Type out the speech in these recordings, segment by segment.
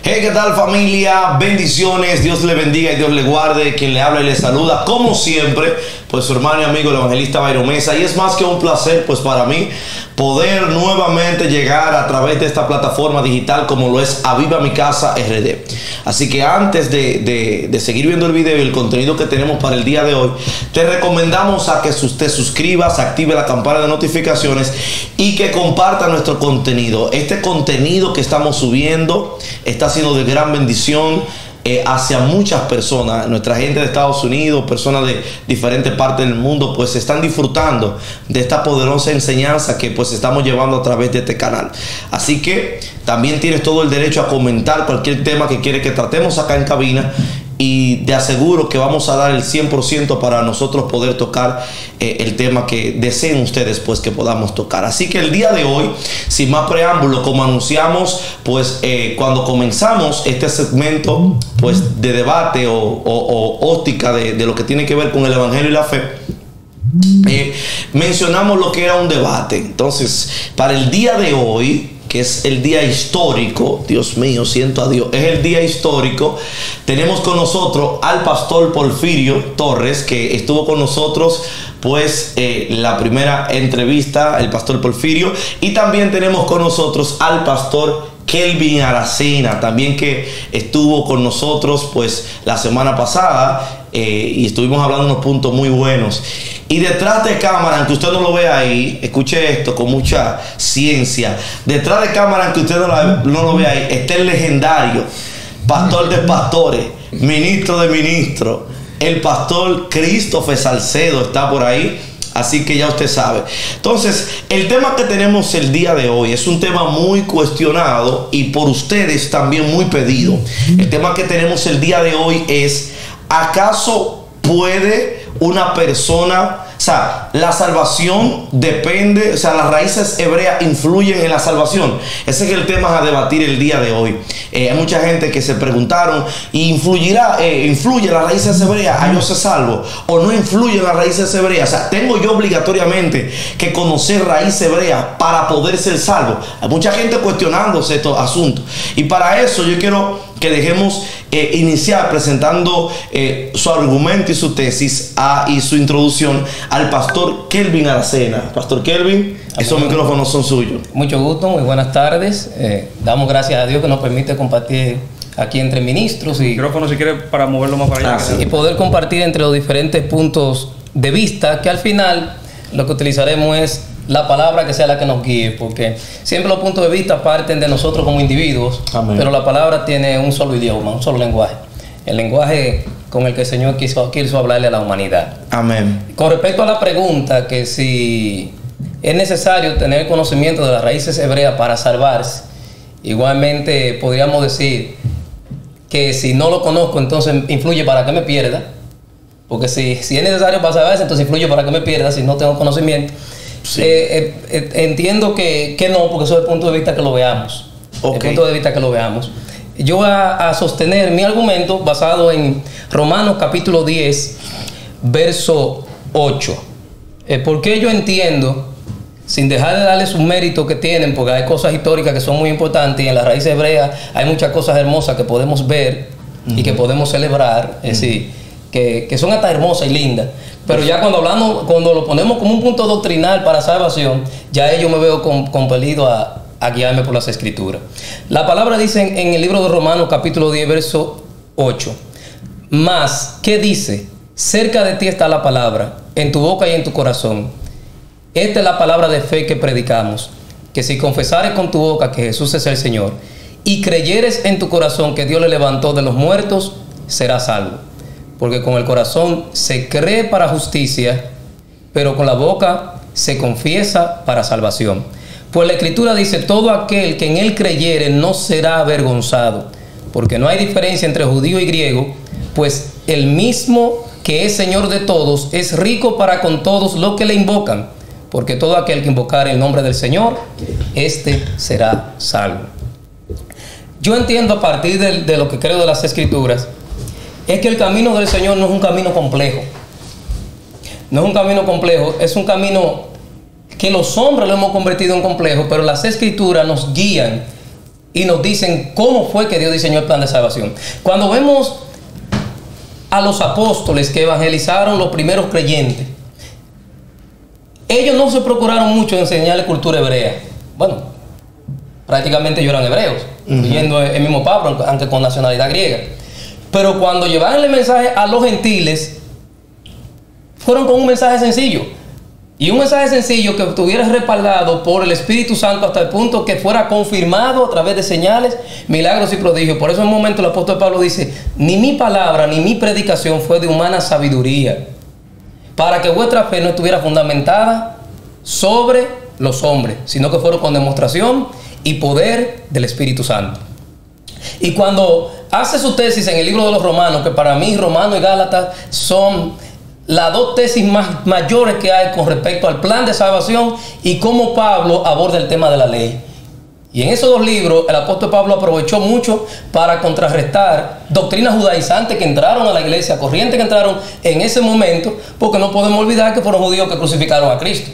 Hey, ¿qué tal, familia? Bendiciones, Dios le bendiga y Dios le guarde. Quien le habla y le saluda, como siempre, pues su hermano y amigo, el evangelista Byron Mesa. Y es más que un placer, pues para mí, poder nuevamente llegar a través de esta plataforma digital como lo es Aviva Mi Casa RD. Así que antes de seguir viendo el video y el contenido que tenemos para el día de hoy, te recomendamos a que te suscribas, active la campana de notificaciones y que comparta nuestro contenido. Este contenido que estamos subiendo está siendo de gran bendición hacia muchas personas. Nuestra gente de Estados Unidos, personas de diferentes partes del mundo, pues están disfrutando de esta poderosa enseñanza que pues estamos llevando a través de este canal. Así que también tienes todo el derecho a comentar cualquier tema que quieres que tratemos acá en cabina, y te aseguro que vamos a dar el 100% para nosotros poder tocar el tema que deseen ustedes pues que podamos tocar. Así que el día de hoy, sin más preámbulo, como anunciamos pues cuando comenzamos este segmento pues de debate o óptica de lo que tiene que ver con el evangelio y la fe, mencionamos lo que era un debate. Entonces, para el día de hoy, que es el día histórico, Dios mío, siento a Dios, es el día histórico, tenemos con nosotros al pastor Porfirio Torres, que estuvo con nosotros pues la primera entrevista, el pastor Porfirio, y también tenemos con nosotros al pastor Kelvin Aracena, también que estuvo con nosotros pues la semana pasada, y estuvimos hablando de unos puntos muy buenos. Y detrás de cámara, aunque usted no lo vea ahí, escuche esto con mucha ciencia, detrás de cámara, aunque usted no lo vea ahí, está el legendario pastor de pastores, ministro de ministros, el pastor Christopher Salcedo está por ahí. Así que ya usted sabe. Entonces, el tema que tenemos el día de hoy es un tema muy cuestionado y por ustedes también muy pedido. El tema que tenemos el día de hoy es: ¿acaso puede una persona, o sea, la salvación depende, o sea, las raíces hebreas influyen en la salvación? Ese es el tema a debatir el día de hoy. Hay mucha gente que se preguntaron, ¿influye las raíces hebreas a yo ser salvo? ¿O no influye las raíces hebreas? O sea, ¿tengo yo obligatoriamente que conocer raíz hebrea para poder ser salvo? Hay mucha gente cuestionándose estos asuntos. Y para eso yo quiero que dejemos iniciar presentando su argumento y su tesis y su introducción al pastor Kelvin Aracena. Pastor Kelvin, esos micrófonos son suyos. Mucho gusto, muy buenas tardes. Damos gracias a Dios que nos permite compartir aquí entre ministros. Y micrófono, si quiere, para moverlo más para allá. Y poder compartir entre los diferentes puntos de vista, que al final lo que utilizaremos es la palabra que sea la que nos guíe, porque siempre los puntos de vista parten de nosotros como individuos. Amén. Pero la palabra tiene un solo idioma, un solo lenguaje, el lenguaje con el que el Señor quiso hablarle a la humanidad. Amén. Con respecto a la pregunta, que si es necesario tener conocimiento de las raíces hebreas para salvarse, igualmente podríamos decir que si no lo conozco, entonces influye para que me pierda, porque si es necesario para salvarse, entonces influye para que me pierda si no tengo conocimiento. Sí. Entiendo que no, porque eso es el punto de vista que lo veamos. Okay. El punto de vista que lo veamos. Yo voy a sostener mi argumento basado en Romanos capítulo 10, verso 8. Porque yo entiendo, sin dejar de darle sus méritos que tienen, porque hay cosas históricas que son muy importantes, y en la raíz hebrea hay muchas cosas hermosas que podemos ver y que podemos celebrar, es decir, que son hasta hermosas y lindas. Pero ya cuando lo ponemos como un punto doctrinal para salvación, ya yo me veo compelido a guiarme por las escrituras. La palabra dice en el libro de Romanos capítulo 10, verso 8. Mas, ¿qué dice? Cerca de ti está la palabra, en tu boca y en tu corazón. Esta es la palabra de fe que predicamos, que si confesares con tu boca que Jesús es el Señor y creyeres en tu corazón que Dios le levantó de los muertos, serás salvo. Porque con el corazón se cree para justicia, pero con la boca se confiesa para salvación. Pues la Escritura dice: todo aquel que en él creyere no será avergonzado, porque no hay diferencia entre judío y griego, pues el mismo que es Señor de todos es rico para con todos los que le invocan, porque todo aquel que invocare el nombre del Señor, éste será salvo. Yo entiendo, a partir de lo que creo de las Escrituras, es que el camino del Señor no es un camino complejo. No es un camino complejo, es un camino que los hombres lo hemos convertido en complejo, pero las Escrituras nos guían y nos dicen cómo fue que Dios diseñó el plan de salvación. Cuando vemos a los apóstoles que evangelizaron los primeros creyentes, ellos no se procuraron mucho enseñarle cultura hebrea. Bueno, prácticamente ellos eran hebreos, incluyendo el mismo Pablo, aunque con nacionalidad griega. Pero cuando llevaban el mensaje a los gentiles, fueron con un mensaje sencillo. Y un mensaje sencillo que estuviera respaldado por el Espíritu Santo hasta el punto que fuera confirmado a través de señales, milagros y prodigios. Por eso en un momento el apóstol Pablo dice: ni mi palabra ni mi predicación fue de humana sabiduría, para que vuestra fe no estuviera fundamentada sobre los hombres, sino que fueron con demostración y poder del Espíritu Santo. Y cuando hace su tesis en el libro de los Romanos, que para mí Romanos y Gálatas son las dos tesis mayores que hay con respecto al plan de salvación y cómo Pablo aborda el tema de la ley. Y en esos dos libros el apóstol Pablo aprovechó mucho para contrarrestar doctrinas judaizantes que entraron a la iglesia, corrientes que entraron en ese momento, porque no podemos olvidar que fueron judíos que crucificaron a Cristo.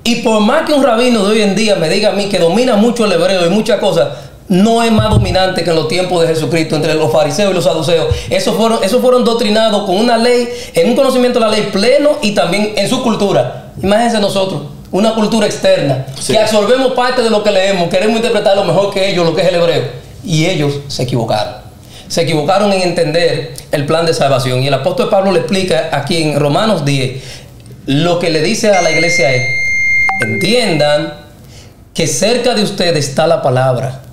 Y por más que un rabino de hoy en día me diga a mí que domina mucho el hebreo y muchas cosas, no es más dominante que en los tiempos de Jesucristo entre los fariseos y los saduceos. Esos fueron doctrinados con una ley, en un conocimiento de la ley pleno y también en su cultura. Imagínense nosotros, una cultura externa, que absorbemos parte de lo que leemos, queremos interpretar lo mejor que ellos, lo que es el hebreo. Y ellos se equivocaron. Se equivocaron en entender el plan de salvación. Y el apóstol Pablo le explica aquí en Romanos 10, lo que le dice a la iglesia es: entiendan que cerca de ustedes está la palabra.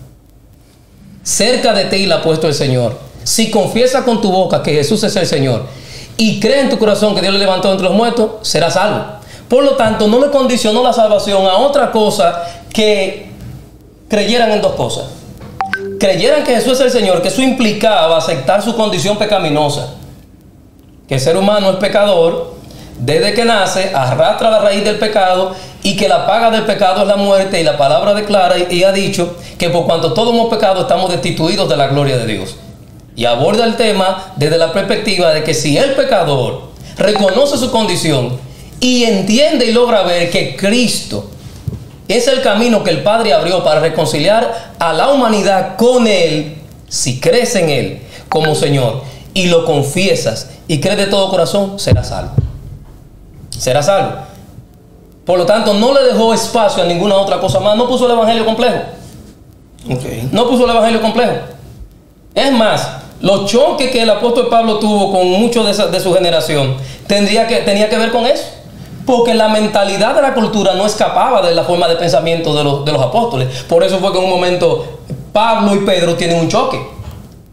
Cerca de ti la ha puesto el Señor. Si confiesas con tu boca que Jesús es el Señor y crees en tu corazón que Dios le levantó entre los muertos, serás salvo. Por lo tanto, no le condicionó la salvación a otra cosa que creyeran en dos cosas. Creyeran que Jesús es el Señor, que eso implicaba aceptar su condición pecaminosa, que el ser humano es pecador, desde que nace arrastra la raíz del pecado y que la paga del pecado es la muerte, y la palabra declara y ha dicho que por cuanto todos hemos pecado estamos destituidos de la gloria de Dios. Y aborda el tema desde la perspectiva de que si el pecador reconoce su condición y entiende y logra ver que Cristo es el camino que el Padre abrió para reconciliar a la humanidad con Él, si crees en Él como Señor y lo confiesas y crees de todo corazón, serás salvo. Será salvo. Por lo tanto, no le dejó espacio a ninguna otra cosa más. No puso el evangelio complejo. No puso el evangelio complejo. Es más, los choques que el apóstol Pablo tuvo con muchos de su generación tenía que ver con eso. Porque la mentalidad de la cultura no escapaba de la forma de pensamiento de los apóstoles. Por eso fue que en un momento Pablo y Pedro tienen un choque.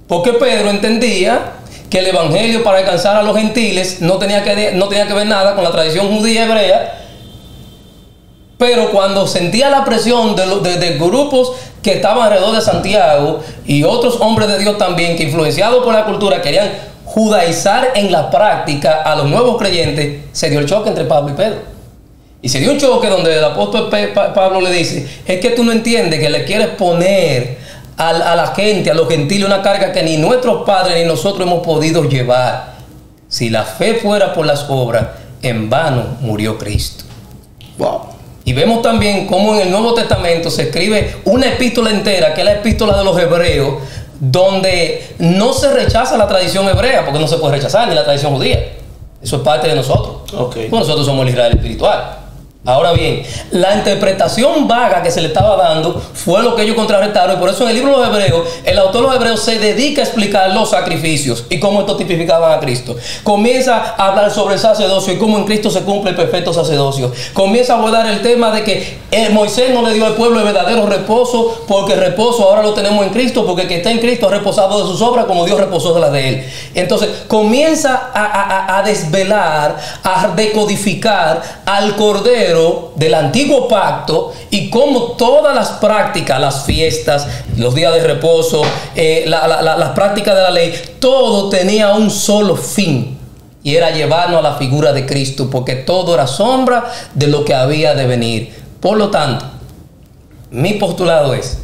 Porque Pedro entendía que el evangelio para alcanzar a los gentiles no tenía que ver nada con la tradición judía hebrea, pero cuando sentía la presión de grupos que estaban alrededor de Santiago y otros hombres de Dios también, que influenciados por la cultura querían judaizar en la práctica a los nuevos creyentes, se dio el choque entre Pablo y Pedro. Y se dio un choque donde el apóstol Pablo le dice: es que tú no entiendes que le quieres poner a la gente, a los gentiles, una carga que ni nuestros padres ni nosotros hemos podido llevar. Si la fe fuera por las obras, en vano murió Cristo. Wow. Y vemos también cómo en el Nuevo Testamento se escribe una epístola entera, que es la epístola de los Hebreos, donde no se rechaza la tradición hebrea, porque no se puede rechazar, ni la tradición judía. Eso es parte de nosotros. Pues nosotros somos el Israel espiritual. Ahora bien, la interpretación vaga que se le estaba dando fue lo que ellos contrarrestaron, y por eso en el libro de los Hebreos, el autor de los Hebreos se dedica a explicar los sacrificios y cómo estos tipificaban a Cristo. Comienza a hablar sobre el sacerdocio y cómo en Cristo se cumple el perfecto sacerdocio. Comienza a abordar el tema de que Moisés no le dio al pueblo el verdadero reposo, porque el reposo ahora lo tenemos en Cristo, porque el que está en Cristo ha reposado de sus obras como Dios reposó de las de él. Entonces comienza a desvelar, a decodificar al Cordero del antiguo pacto, y cómo todas las prácticas, las fiestas, los días de reposo, las prácticas de la ley, todo tenía un solo fin, y era llevarnos a la figura de Cristo, porque todo era sombra de lo que había de venir. Por lo tanto, mi postulado es: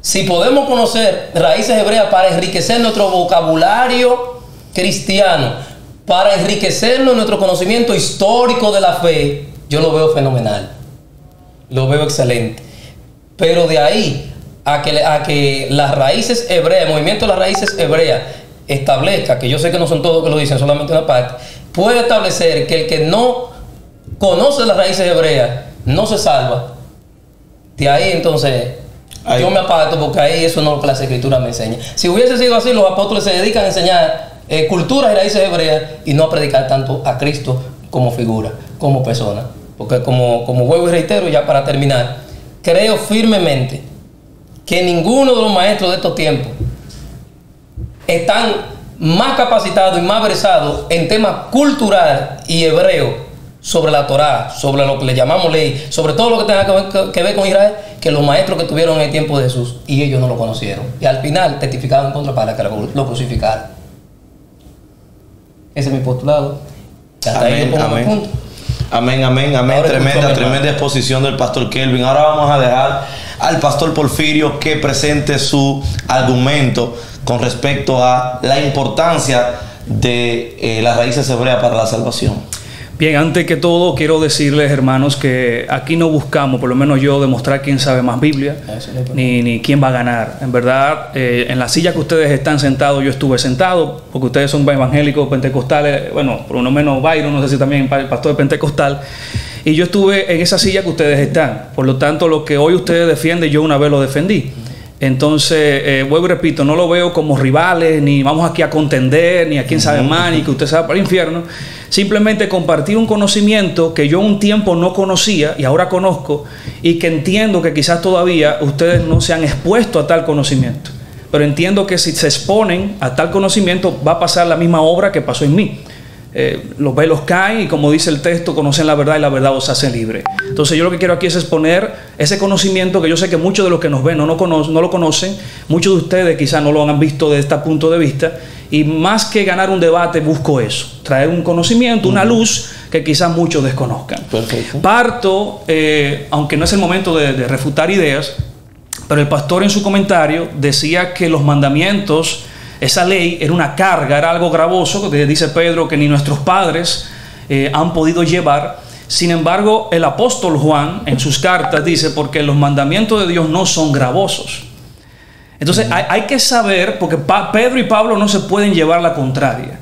si podemos conocer raíces hebreas para enriquecer nuestro vocabulario cristiano, para enriquecernos nuestro conocimiento histórico de la fe, yo lo veo fenomenal, lo veo excelente. Pero de ahí a que las raíces hebreas, el movimiento de las raíces hebreas establezca, que yo sé que no son todos que lo dicen, solamente una parte, puede establecer que el que no conoce las raíces hebreas no se salva. De ahí entonces yo me aparto, porque ahí eso no es lo que las escrituras me enseñan. Si hubiese sido así, los apóstoles se dedican a enseñar culturas y raíces hebreas y no a predicar tanto a Cristo como figura, como persona. Porque como vuelvo y reitero, ya para terminar, creo firmemente que ninguno de los maestros de estos tiempos están más capacitados y más versados en temas cultural y hebreo sobre la Torá, sobre lo que le llamamos ley, sobre todo lo que tenga que ver con Israel, que los maestros que tuvieron en el tiempo de Jesús, y ellos no lo conocieron. Y al final testificaron en contra para que lo crucificaran. Ese es mi postulado. Amén, amén. Amén, amén, amén. Tremenda exposición del pastor Kelvin. Ahora vamos a dejar al pastor Porfirio que presente su argumento con respecto a la importancia de las raíces hebreas para la salvación. Bien, antes que todo quiero decirles, hermanos, que aquí no buscamos, por lo menos yo, demostrar quién sabe más Biblia, ni quién va a ganar. En verdad, en la silla que ustedes están sentados, yo estuve sentado, porque ustedes son evangélicos, pentecostales, bueno, por lo menos Byron, no sé si también pastor pentecostal, y yo estuve en esa silla que ustedes están. Por lo tanto, lo que hoy ustedes defienden, yo una vez lo defendí. Entonces, vuelvo y repito, no lo veo como rivales, ni vamos aquí a contender, ni a quién sabe más, ni que usted sabe para el infierno. Simplemente compartir un conocimiento que yo un tiempo no conocía y ahora conozco, y que entiendo que quizás todavía ustedes no se han expuesto a tal conocimiento. Pero entiendo que si se exponen a tal conocimiento va a pasar la misma obra que pasó en mí. Los velos caen y, como dice el texto, conocen la verdad y la verdad os hace libre. Entonces yo lo que quiero aquí es exponer ese conocimiento que yo sé que muchos de los que nos ven no lo conocen. Muchos de ustedes quizás no lo han visto desde este punto de vista, y más que ganar un debate busco eso, traer un conocimiento, una luz que quizás muchos desconozcan. Perfecto. Parto, aunque no es el momento de refutar ideas, pero el pastor en su comentario decía que los mandamientos, esa ley era una carga, era algo gravoso, que dice Pedro que ni nuestros padres han podido llevar. Sin embargo, el apóstol Juan en sus cartas dice, porque los mandamientos de Dios no son gravosos. Entonces hay que saber, porque Pedro y Pablo no se pueden llevar la contraria.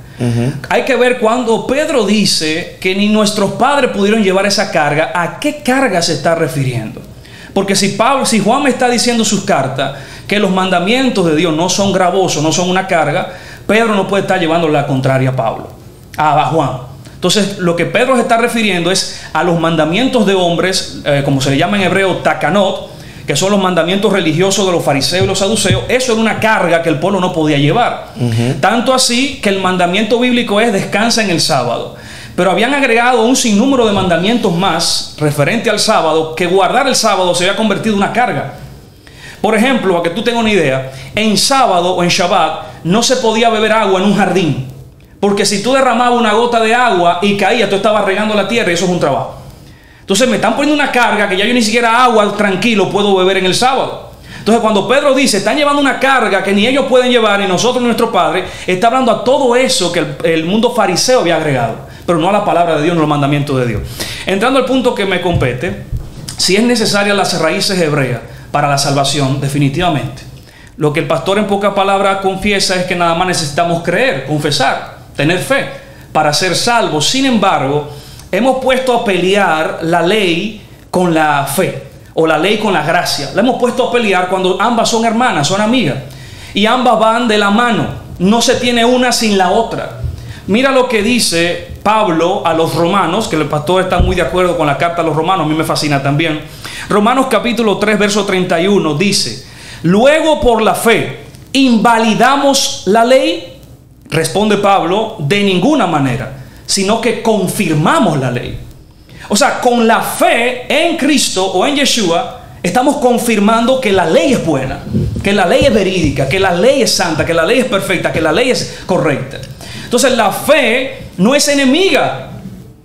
Hay que ver cuando Pedro dice que ni nuestros padres pudieron llevar esa carga, ¿a qué carga se está refiriendo? Porque si Juan me está diciendo en sus cartas que los mandamientos de Dios no son gravosos, no son una carga, Pedro no puede estar llevando la contraria a Pablo, a Juan. Entonces, lo que Pedro se está refiriendo es a los mandamientos de hombres, como se le llama en hebreo, takanot, que son los mandamientos religiosos de los fariseos y los saduceos. Eso era una carga que el pueblo no podía llevar. Tanto así que el mandamiento bíblico es descansa en el sábado. Pero habían agregado un sinnúmero de mandamientos más referente al sábado, que guardar el sábado se había convertido en una carga. Por ejemplo, para que tú tengas una idea, en sábado o en Shabbat no se podía beber agua en un jardín, porque si tú derramabas una gota de agua y caía, tú estabas regando la tierra, y eso es un trabajo. Entonces me están poniendo una carga que ya yo ni siquiera agua tranquilo puedo beber en el sábado. Entonces cuando Pedro dice, están llevando una carga que ni ellos pueden llevar, ni nosotros, nuestro Padre, está hablando a todo eso que el mundo fariseo había agregado, pero no a la palabra de Dios, no a los mandamientos de Dios. Entrando al punto que me compete, si es necesaria las raíces hebreas para la salvación, definitivamente. Lo que el pastor en pocas palabras confiesa es que nada más necesitamos creer, confesar, tener fe para ser salvos. Sin embargo, hemos puesto a pelear la ley con la fe, o la ley con la gracia. La hemos puesto a pelear cuando ambas son hermanas, son amigas, y ambas van de la mano. No se tiene una sin la otra. Mira lo que dice Pablo a los romanos, que el pastor está muy de acuerdo con la carta a los romanos, a mí me fascina también. Romanos capítulo 3, verso 31 dice, luego por la fe, ¿invalidamos la ley? Responde Pablo, de ninguna manera, sino que confirmamos la ley. O sea, con la fe en Cristo o en Yeshua, estamos confirmando que la ley es buena, que la ley es verídica, que la ley es santa, que la ley es perfecta, que la ley es correcta. Entonces la fe no es enemiga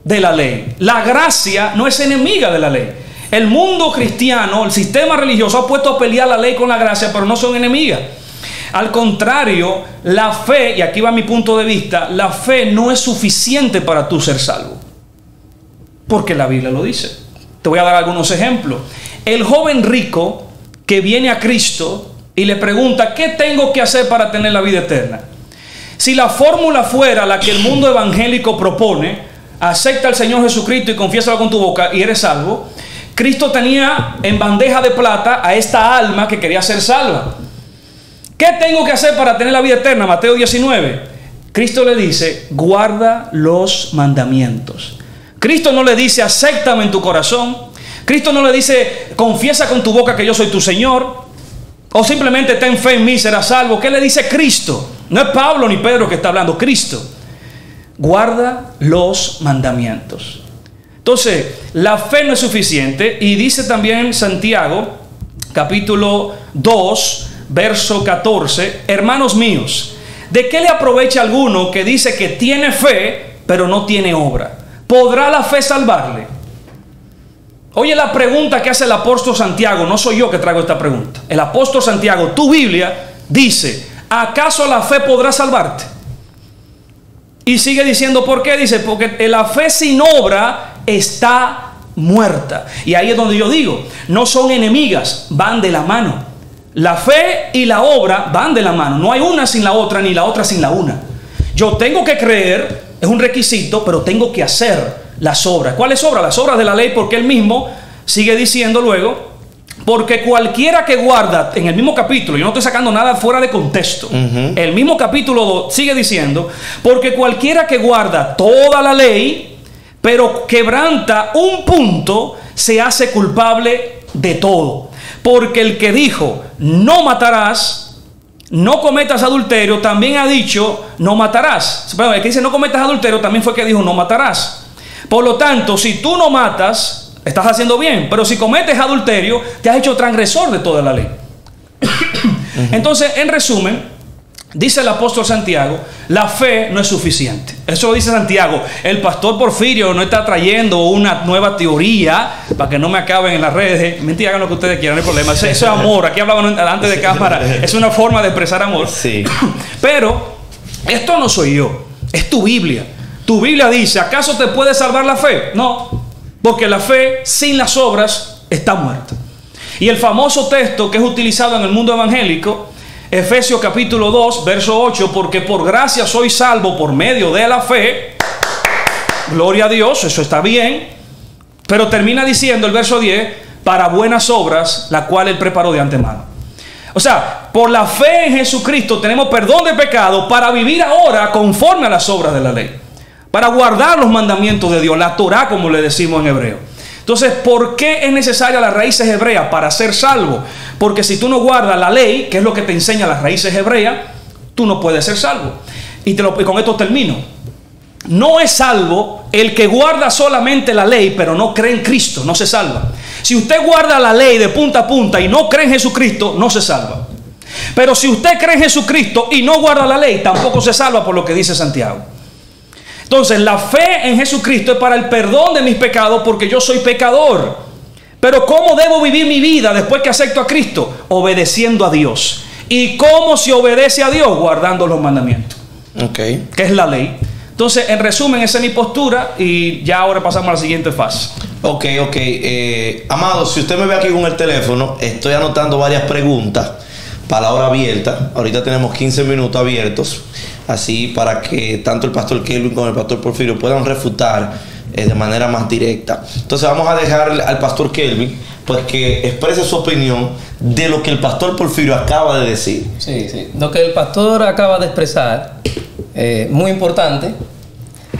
de la ley. La gracia no es enemiga de la ley. El mundo cristiano, el sistema religioso ha puesto a pelear la ley con la gracia, pero no son enemigas. Al contrario, la fe, y aquí va mi punto de vista, la fe no es suficiente para tú ser salvo. Porque la Biblia lo dice. Te voy a dar algunos ejemplos. El joven rico que viene a Cristo y le pregunta, ¿qué tengo que hacer para tener la vida eterna? Si la fórmula fuera la que el mundo evangélico propone, acepta al Señor Jesucristo y confiésalo con tu boca y eres salvo, Cristo tenía en bandeja de plata a esta alma que quería ser salva. ¿Qué tengo que hacer para tener la vida eterna? Mateo 19. Cristo le dice, guarda los mandamientos. Cristo no le dice, acéptame en tu corazón. Cristo no le dice, confiesa con tu boca que yo soy tu Señor. O simplemente ten fe en mí, serás salvo. ¿Qué le dice Cristo? No es Pablo ni Pedro que está hablando, Cristo. Guarda los mandamientos. Entonces, la fe no es suficiente. Y dice también Santiago, capítulo 2, verso 14, hermanos míos, ¿de qué le aprovecha a alguno que dice que tiene fe, pero no tiene obra? ¿Podrá la fe salvarle? Oye la pregunta que hace el apóstol Santiago, no soy yo que traigo esta pregunta. El apóstol Santiago, tu Biblia, dice, ¿acaso la fe podrá salvarte? Y sigue diciendo, ¿por qué? Dice, porque la fe sin obra está muerta. Y ahí es donde yo digo, no son enemigas, van de la mano. La fe y la obra van de la mano. No hay una sin la otra, ni la otra sin la una. Yo tengo que creer, es un requisito, pero tengo que hacer las obras. ¿Cuáles obras? Las obras de la ley, porque él mismo sigue diciendo luego, porque cualquiera que guarda, en el mismo capítulo, yo no estoy sacando nada fuera de contexto, el mismo capítulo 2 sigue diciendo, porque cualquiera que guarda toda la ley, pero quebranta un punto, se hace culpable de todo. Porque el que dijo, no matarás, no cometas adulterio, también ha dicho, no matarás. Pero el que dice, no cometas adulterio, también fue el que dijo, no matarás. Por lo tanto, si tú no matas, estás haciendo bien. Pero si cometes adulterio, te has hecho transgresor de toda la ley. Entonces, en resumen, dice el apóstol Santiago, la fe no es suficiente. Eso lo dice Santiago. El pastor Porfirio no está trayendo una nueva teoría para que no me acaben en las redes. Mentira, hagan lo que ustedes quieran, no hay problema. Eso es amor. Aquí hablaban antes de cámara. Es una forma de expresar amor. Sí. Pero esto no soy yo, es tu Biblia. Tu Biblia dice, ¿acaso te puede salvar la fe? No, porque la fe sin las obras está muerta. Y el famoso texto que es utilizado en el mundo evangélico, Efesios capítulo 2, verso 8, porque por gracia soy salvo por medio de la fe. Gloria a Dios, eso está bien. Pero termina diciendo el verso 10, para buenas obras, la cual Él preparó de antemano. O sea, por la fe en Jesucristo tenemos perdón de pecado para vivir ahora conforme a las obras de la ley. Para guardar los mandamientos de Dios, la Torah, como le decimos en hebreo. Entonces, ¿por qué es necesaria las raíces hebreas para ser salvo? Porque si tú no guardas la ley, que es lo que te enseña las raíces hebreas, tú no puedes ser salvo. Y con esto termino. No es salvo el que guarda solamente la ley, pero no cree en Cristo, no se salva. Si usted guarda la ley de punta a punta y no cree en Jesucristo, no se salva. Pero si usted cree en Jesucristo y no guarda la ley, tampoco se salva, por lo que dice Santiago. Entonces, la fe en Jesucristo es para el perdón de mis pecados, porque yo soy pecador. Pero ¿cómo debo vivir mi vida después que acepto a Cristo? Obedeciendo a Dios. ¿Y cómo se obedece a Dios? Guardando los mandamientos. Que es la ley. Entonces, en resumen, esa es mi postura y ya ahora pasamos a la siguiente fase. Amado, si usted me ve aquí con el teléfono, estoy anotando varias preguntas para la hora abierta. Ahorita tenemos 15 minutos abiertos. Así para que tanto el pastor Kelvin como el pastor Porfirio puedan refutar de manera más directa. Entonces vamos a dejar al pastor Kelvin pues que exprese su opinión de lo que el pastor Porfirio acaba de decir. Sí. Lo que el pastor acaba de expresar, muy importante.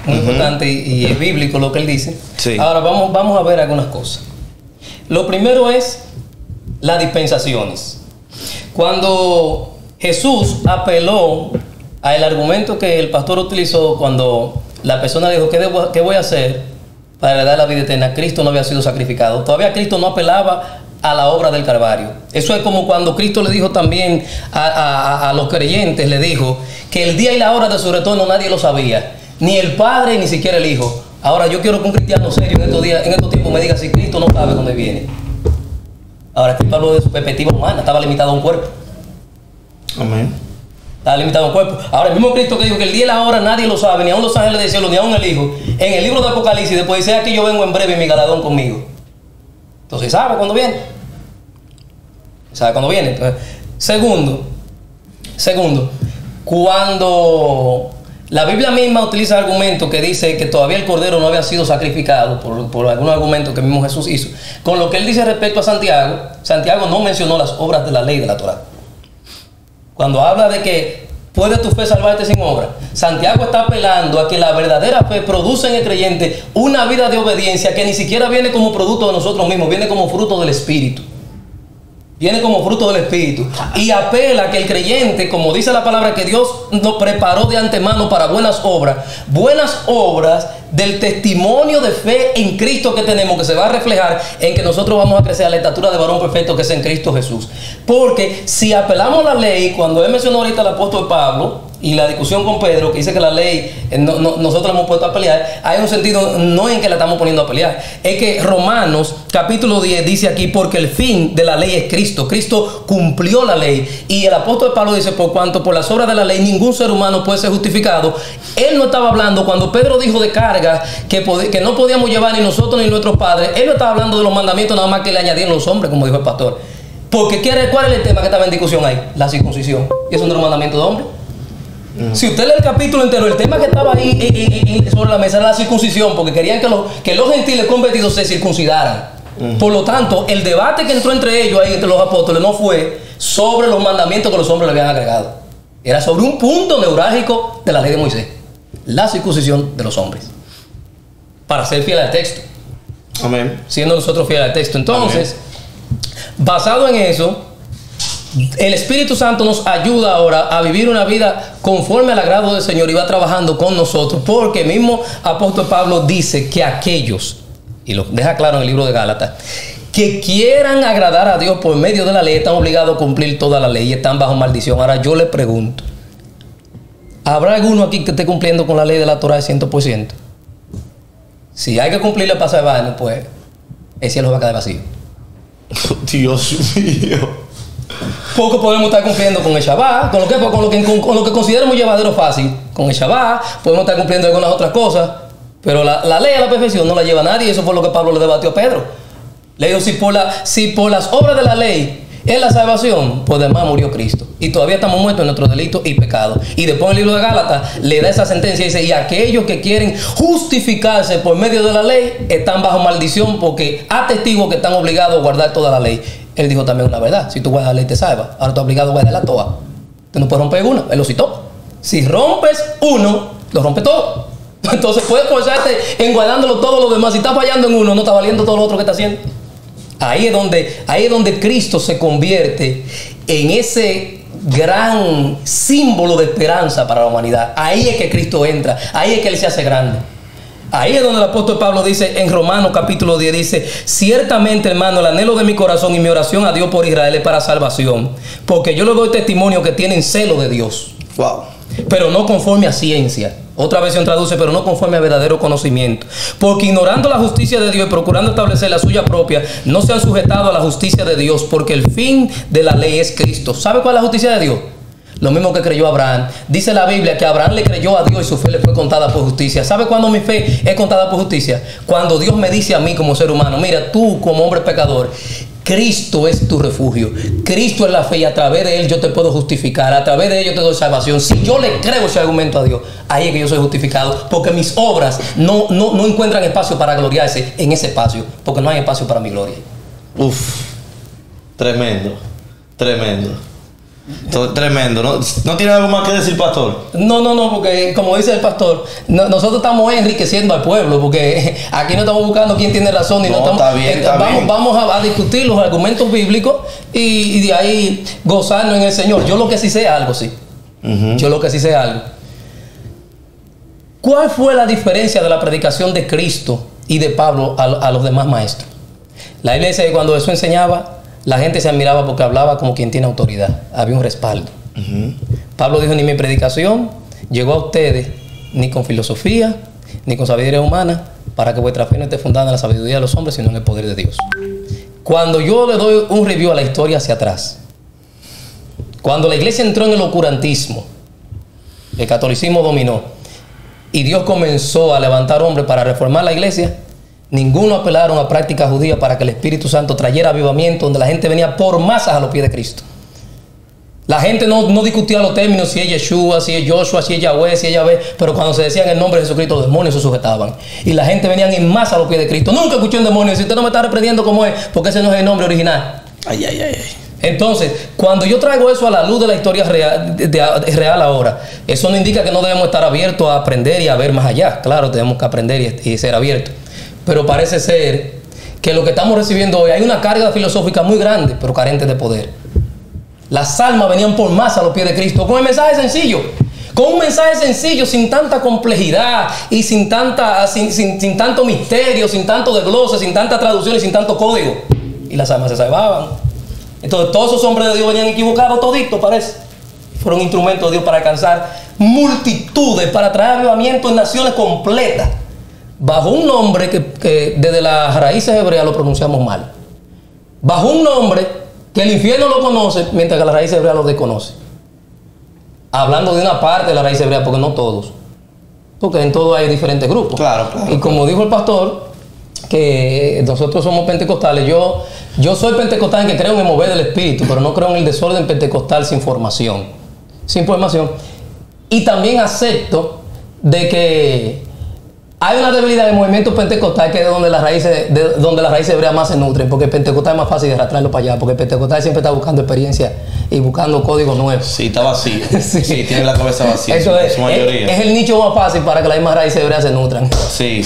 Muy importante y es bíblico lo que él dice. Sí. Ahora vamos a ver algunas cosas. Lo primero es las dispensaciones. Cuando Jesús apeló al argumento que el pastor utilizó cuando la persona le dijo, ¿qué voy a hacer para dar la vida eterna? Cristo no había sido sacrificado. Todavía Cristo no apelaba a la obra del Calvario. Eso es como cuando Cristo le dijo también a los creyentes, le dijo que el día y la hora de su retorno nadie lo sabía. Ni el Padre, ni siquiera el Hijo. Ahora yo quiero que un cristiano serio en estos tiempos me diga si Cristo no sabe dónde viene. Ahora Cristo habló de su perspectiva humana, estaba limitado a un cuerpo. Amén. Estaba limitado a un cuerpo. Ahora el mismo Cristo que dijo que el día y la hora nadie lo sabe, ni aun los ángeles del cielo, ni aun el Hijo. En el libro de Apocalipsis después dice, aquí yo vengo en breve y mi galardón conmigo. Entonces sabe cuándo viene. ¿Sabe cuándo viene? Entonces, segundo, cuando la Biblia misma utiliza argumentos que dice que todavía el Cordero no había sido sacrificado por algún argumento que mismo Jesús hizo, con lo que él dice respecto a Santiago, Santiago no mencionó las obras de la ley de la Torá. Cuando habla de que puede tu fe salvarte sin obra, Santiago está apelando a que la verdadera fe produce en el creyente una vida de obediencia que ni siquiera viene como producto de nosotros mismos, viene como fruto del Espíritu. Viene como fruto del Espíritu. Y apela a que el creyente, como dice la palabra, que Dios nos preparó de antemano para buenas obras del testimonio de fe en Cristo que tenemos, que se va a reflejar en que nosotros vamos a crecer a la estatura de varón perfecto que es en Cristo Jesús. Porque si apelamos a la ley, cuando él mencionó ahorita al apóstol Pablo y la discusión con Pedro, que dice que la ley nosotros la hemos puesto a pelear, hay un sentido no en que la estamos poniendo a pelear, es que Romanos capítulo 10 dice aquí, porque el fin de la ley es Cristo. Cristo cumplió la ley, y el apóstol Pablo dice, por cuanto por las obras de la ley ningún ser humano puede ser justificado. Él no estaba hablando, cuando Pedro dijo de cargas que no podíamos llevar ni nosotros ni nuestros padres, él no estaba hablando de los mandamientos nada más que le añadieron los hombres, como dijo el pastor. Porque ¿cuál es el tema que estaba en discusión ahí? La circuncisión. Y eso no era un mandamiento de hombre. Si usted lee el capítulo entero, el tema que estaba ahí sobre la mesa era la circuncisión, porque querían que los gentiles convertidos se circuncidaran. Por lo tanto, el debate que entró entre ellos, ahí entre los apóstoles, no fue sobre los mandamientos que los hombres le habían agregado. Era sobre un punto neurálgico de la ley de Moisés: la circuncisión de los hombres, para ser fiel al texto. Amén. Siendo nosotros fieles al texto. Entonces, basado en eso, el Espíritu Santo nos ayuda ahora a vivir una vida conforme al agrado del Señor, y va trabajando con nosotros, porque el mismo apóstol Pablo dice que aquellos, y lo deja claro en el libro de Gálatas, que quieran agradar a Dios por medio de la ley están obligados a cumplir toda la ley y están bajo maldición. Ahora yo le pregunto, ¿habrá alguno aquí que esté cumpliendo con la ley de la Torah al 100%? Si hay que cumplirle para salvarnos, pues el cielo va a quedar vacío. Dios mío. Poco podemos estar cumpliendo con el Shabbat, con lo que consideramos llevadero fácil. Con el Shabbat podemos estar cumpliendo algunas otras cosas, pero la ley a la perfección no la lleva nadie. Eso fue lo que Pablo le debatió a Pedro. Le dijo, si por las obras de la ley es la salvación, pues además murió Cristo, y todavía estamos muertos en nuestros delitos y pecados. Y después el libro de Gálatas le da esa sentencia y dice, y aquellos que quieren justificarse por medio de la ley están bajo maldición, porque atestiguo que están obligados a guardar toda la ley. Él dijo también una verdad: si tú guardas la ley te salvas, ahora tú obligado a guardarla toda. Tú no puedes romper una. Él lo citó. Si rompes uno, lo rompes todo. Entonces puedes forzarte en guardándolo todo lo demás. Si estás fallando en uno, no está valiendo todo lo otro que está haciendo. Ahí es donde Cristo se convierte en ese gran símbolo de esperanza para la humanidad. Ahí es que Cristo entra. Ahí es que Él se hace grande. Ahí es donde el apóstol Pablo dice en Romanos capítulo 10, dice, ciertamente, hermano, el anhelo de mi corazón y mi oración a Dios por Israel es para salvación, porque yo le doy testimonio que tienen celo de Dios. Wow. Pero no conforme a ciencia. Otra versión traduce, pero no conforme a verdadero conocimiento. Porque ignorando la justicia de Dios y procurando establecer la suya propia, no se han sujetado a la justicia de Dios, porque el fin de la ley es Cristo. ¿Sabe cuál es la justicia de Dios? Lo mismo que creyó Abraham. Dice la Biblia que Abraham le creyó a Dios y su fe le fue contada por justicia. ¿Sabe cuándo mi fe es contada por justicia? Cuando Dios me dice a mí como ser humano, mira, tú como hombre pecador, Cristo es tu refugio. Cristo es la fe, y a través de Él yo te puedo justificar. A través de Él yo te doy salvación. Si yo le creo ese argumento a Dios, ahí es que yo soy justificado, porque mis obras no encuentran espacio para gloriarse en ese espacio, porque no hay espacio para mi gloria. Uf, tremendo, tremendo. Tremendo. ¿No tiene algo más que decir, pastor? No, porque como dice el pastor, nosotros estamos enriqueciendo al pueblo, porque aquí no estamos buscando quién tiene razón, y no estamos, está bien. Vamos a discutir los argumentos bíblicos y de ahí gozarnos en el Señor. Yo lo que sí sé algo, sí. Yo lo que sí sé algo. ¿Cuál fue la diferencia de la predicación de Cristo y de Pablo a los demás maestros? La Biblia dice que cuando Jesús enseñaba, la gente se admiraba porque hablaba como quien tiene autoridad. Había un respaldo. Pablo dijo, ni mi predicación llegó a ustedes ni con filosofía, ni con sabiduría humana, para que vuestra fe no esté fundada en la sabiduría de los hombres, sino en el poder de Dios. Cuando yo le doy un review a la historia hacia atrás, cuando la iglesia entró en el oscurantismo, el catolicismo dominó, y Dios comenzó a levantar hombres para reformar la iglesia, Ninguno apelaron a prácticas judías para que el Espíritu Santo trayera avivamiento, donde la gente venía por masas a los pies de Cristo. La gente no discutía los términos, si es Yeshua, si es Joshua, si es Yahweh, si es Yahvé, pero cuando se decían el nombre de Jesucristo, los demonios se sujetaban. Y la gente venía en masa a los pies de Cristo. Nunca escuché un demonio, si usted no me está reprendiendo como es, porque ese no es el nombre original. Ay, ay, ay, ay. Entonces, cuando yo traigo eso a la luz de la historia real ahora, eso no indica que no debemos estar abiertos a aprender y a ver más allá. Claro, tenemos que aprender y ser abiertos. Pero parece ser que lo que estamos recibiendo hoy, hay una carga filosófica muy grande, pero carente de poder. Las almas venían por masa a los pies de Cristo, con el mensaje sencillo. Con un mensaje sencillo, sin tanta complejidad y sin tanto misterio, sin tanto desglose, sin tanta traducción y sin tanto código. Y las almas se salvaban. Entonces todos esos hombres de Dios venían equivocados toditos, parece. Fueron instrumentos de Dios para alcanzar multitudes, para traer avivamiento en naciones completas, bajo un nombre que desde las raíces hebreas lo pronunciamos mal. Bajo un nombre que el infierno lo conoce, mientras que la raíz hebrea lo desconoce. Hablando de una parte de la raíz hebrea, porque no todos. Porque en todo hay diferentes grupos. Claro, claro. Y como dijo el pastor, que nosotros somos pentecostales. Yo soy pentecostal en que creo en el mover del Espíritu, pero no creo en el desorden pentecostal sin formación. Sin formación. Y también acepto de que hay una debilidad del movimiento pentecostal, que es donde las raíces hebreas más se nutren, porque el pentecostal es más fácil de arrastrarlo para allá, porque el pentecostal siempre está buscando experiencia y buscando códigos nuevos. Sí, está vacío. Sí, tiene la cabeza vacía. Eso su mayoría. Es el nicho más fácil para que las mismas raíces hebreas se nutran. Sí.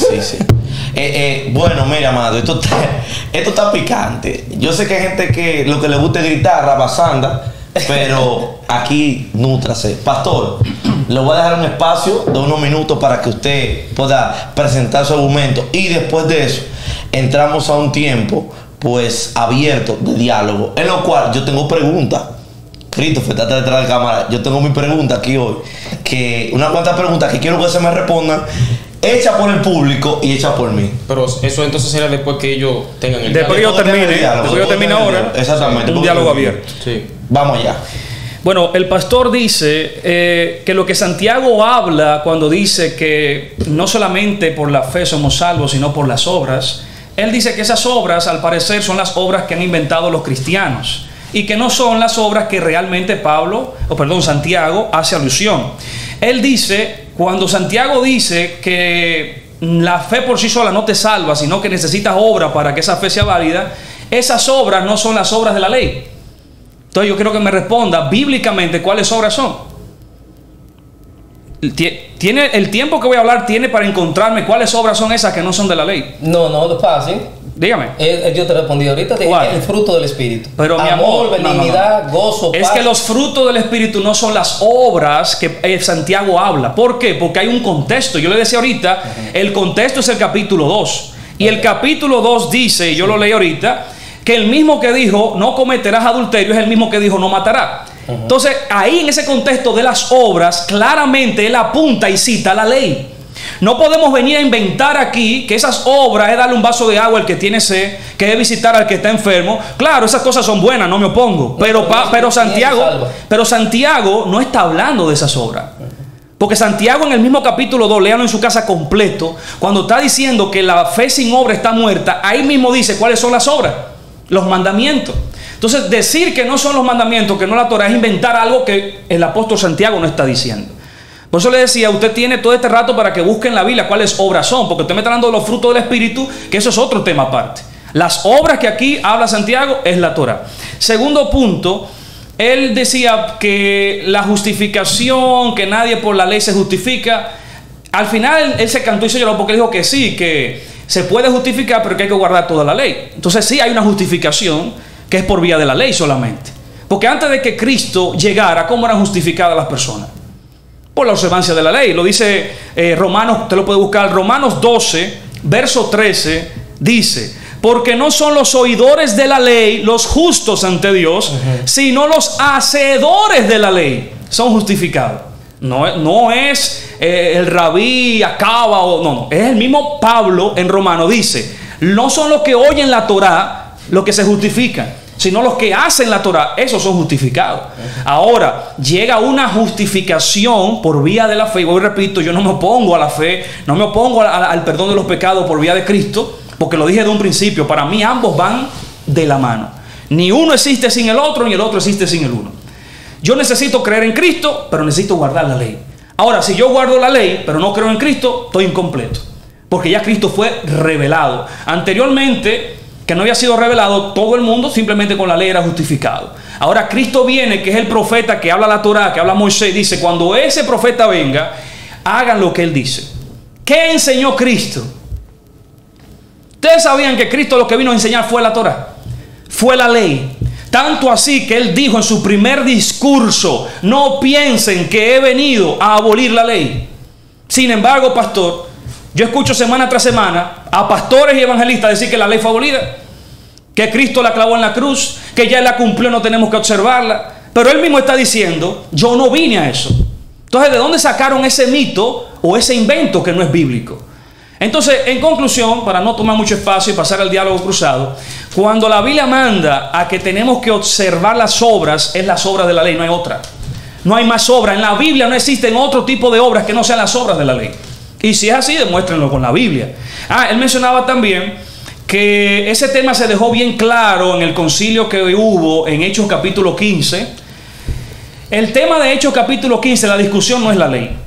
Bueno, mira, amado, esto está picante. Yo sé que hay gente que lo que le gusta es gritar, rabasanda, pero aquí nútrase. Pastor, le voy a dejar un espacio de unos minutos para que usted pueda presentar su argumento, y después de eso entramos a un tiempo pues abierto de diálogo, en lo cual yo tengo preguntas. Christopher, está detrás de la cámara. Yo tengo mi pregunta aquí hoy, que unas cuantas preguntas que quiero que se me respondan, hecha por el público y hecha por mí. Pero eso entonces será después que ellos tengan el diálogo. Después que yo termine ahora. Exactamente. Un diálogo abierto. Sí. Vamos allá. Bueno, el pastor dice que lo que Santiago habla cuando dice que no solamente por la fe somos salvos, sino por las obras. Él dice que esas obras, al parecer, son las obras que han inventado los cristianos y que no son las obras que realmente Santiago hace alusión. Él dice, cuando Santiago dice que la fe por sí sola no te salva, sino que necesitas obra para que esa fe sea válida, esas obras no son las obras de la ley. Entonces yo quiero que me responda bíblicamente cuáles obras son. Tiene el tiempo que voy a hablar, tiene para encontrarme cuáles obras son esas que no son de la ley. No, es fácil. Dígame. Yo te respondí ahorita. El fruto del Espíritu. Pero mi amor, benignidad, gozo, paz. Es que los frutos del Espíritu no son las obras que Santiago habla. ¿Por qué? Porque hay un contexto. Yo le decía ahorita, el contexto es el capítulo 2. Y el capítulo 2 dice, y yo lo leí ahorita, que el mismo que dijo no cometerás adulterio es el mismo que dijo no matarás. Entonces ahí en ese contexto de las obras claramente él apunta y cita la ley. No podemos venir a inventar aquí que esas obras es darle un vaso de agua al que tiene sed, que es visitar al que está enfermo. Claro, esas cosas son buenas, no me opongo, pero Santiago no está hablando de esas obras. Porque Santiago en el mismo capítulo 2, léanlo en su casa completo, cuando está diciendo que la fe sin obra está muerta, ahí mismo dice cuáles son las obras. Los mandamientos. Entonces, decir que no son los mandamientos, que no la Torah, es inventar algo que el apóstol Santiago no está diciendo. Por eso le decía, usted tiene todo este rato para que busque en la Biblia cuáles obras son, porque usted me está hablando de los frutos del Espíritu, que eso es otro tema aparte. Las obras que aquí habla Santiago es la Torah. Segundo punto, él decía que la justificación, que nadie por la ley se justifica. Al final él se cantó y se lloró porque dijo que sí, que se puede justificar, pero que hay que guardar toda la ley. Entonces sí hay una justificación que es por vía de la ley solamente. Porque antes de que Cristo llegara, ¿cómo eran justificadas las personas? Por la observancia de la ley. Lo dice Romanos, usted lo puede buscar, Romanos 12, verso 13, dice: porque no son los oidores de la ley los justos ante Dios, sino los hacedores de la ley son justificados. No es el rabí Acaba no. Es el mismo Pablo en Romano. Dice, no son los que oyen la Torah los que se justifican, sino los que hacen la Torah, esos son justificados. Ahora, llega una justificación por vía de la fe. Y hoy repito, yo no me opongo a la fe, no me opongo al perdón de los pecados por vía de Cristo, porque lo dije de un principio, para mí ambos van de la mano. Ni uno existe sin el otro, ni el otro existe sin el uno. Yo necesito creer en Cristo, pero necesito guardar la ley. Ahora, si yo guardo la ley, pero no creo en Cristo, estoy incompleto, porque ya Cristo fue revelado. Anteriormente, que no había sido revelado, todo el mundo simplemente con la ley era justificado. Ahora Cristo viene, que es el profeta que habla la Torá, que habla Moisés, dice, cuando ese profeta venga, hagan lo que él dice. ¿Qué enseñó Cristo? Ustedes sabían que Cristo lo que vino a enseñar fue la Torá, fue la ley. Tanto así que él dijo en su primer discurso, no piensen que he venido a abolir la ley. Sin embargo, pastor, yo escucho semana tras semana a pastores y evangelistas decir que la ley fue abolida, que Cristo la clavó en la cruz, que ya él la cumplió, no tenemos que observarla. Pero él mismo está diciendo, yo no vine a eso. Entonces, ¿de dónde sacaron ese mito o ese invento que no es bíblico? Entonces, en conclusión, para no tomar mucho espacio y pasar al diálogo cruzado, cuando la Biblia manda a que tenemos que observar las obras, es las obras de la ley, no hay otra. No hay más obras. En la Biblia no existen otro tipo de obras que no sean las obras de la ley. Y si es así, demuéstrenlo con la Biblia. Él mencionaba también que ese tema se dejó bien claro en el concilio que hubo en Hechos capítulo 15. El tema de Hechos capítulo 15, la discusión no es la ley.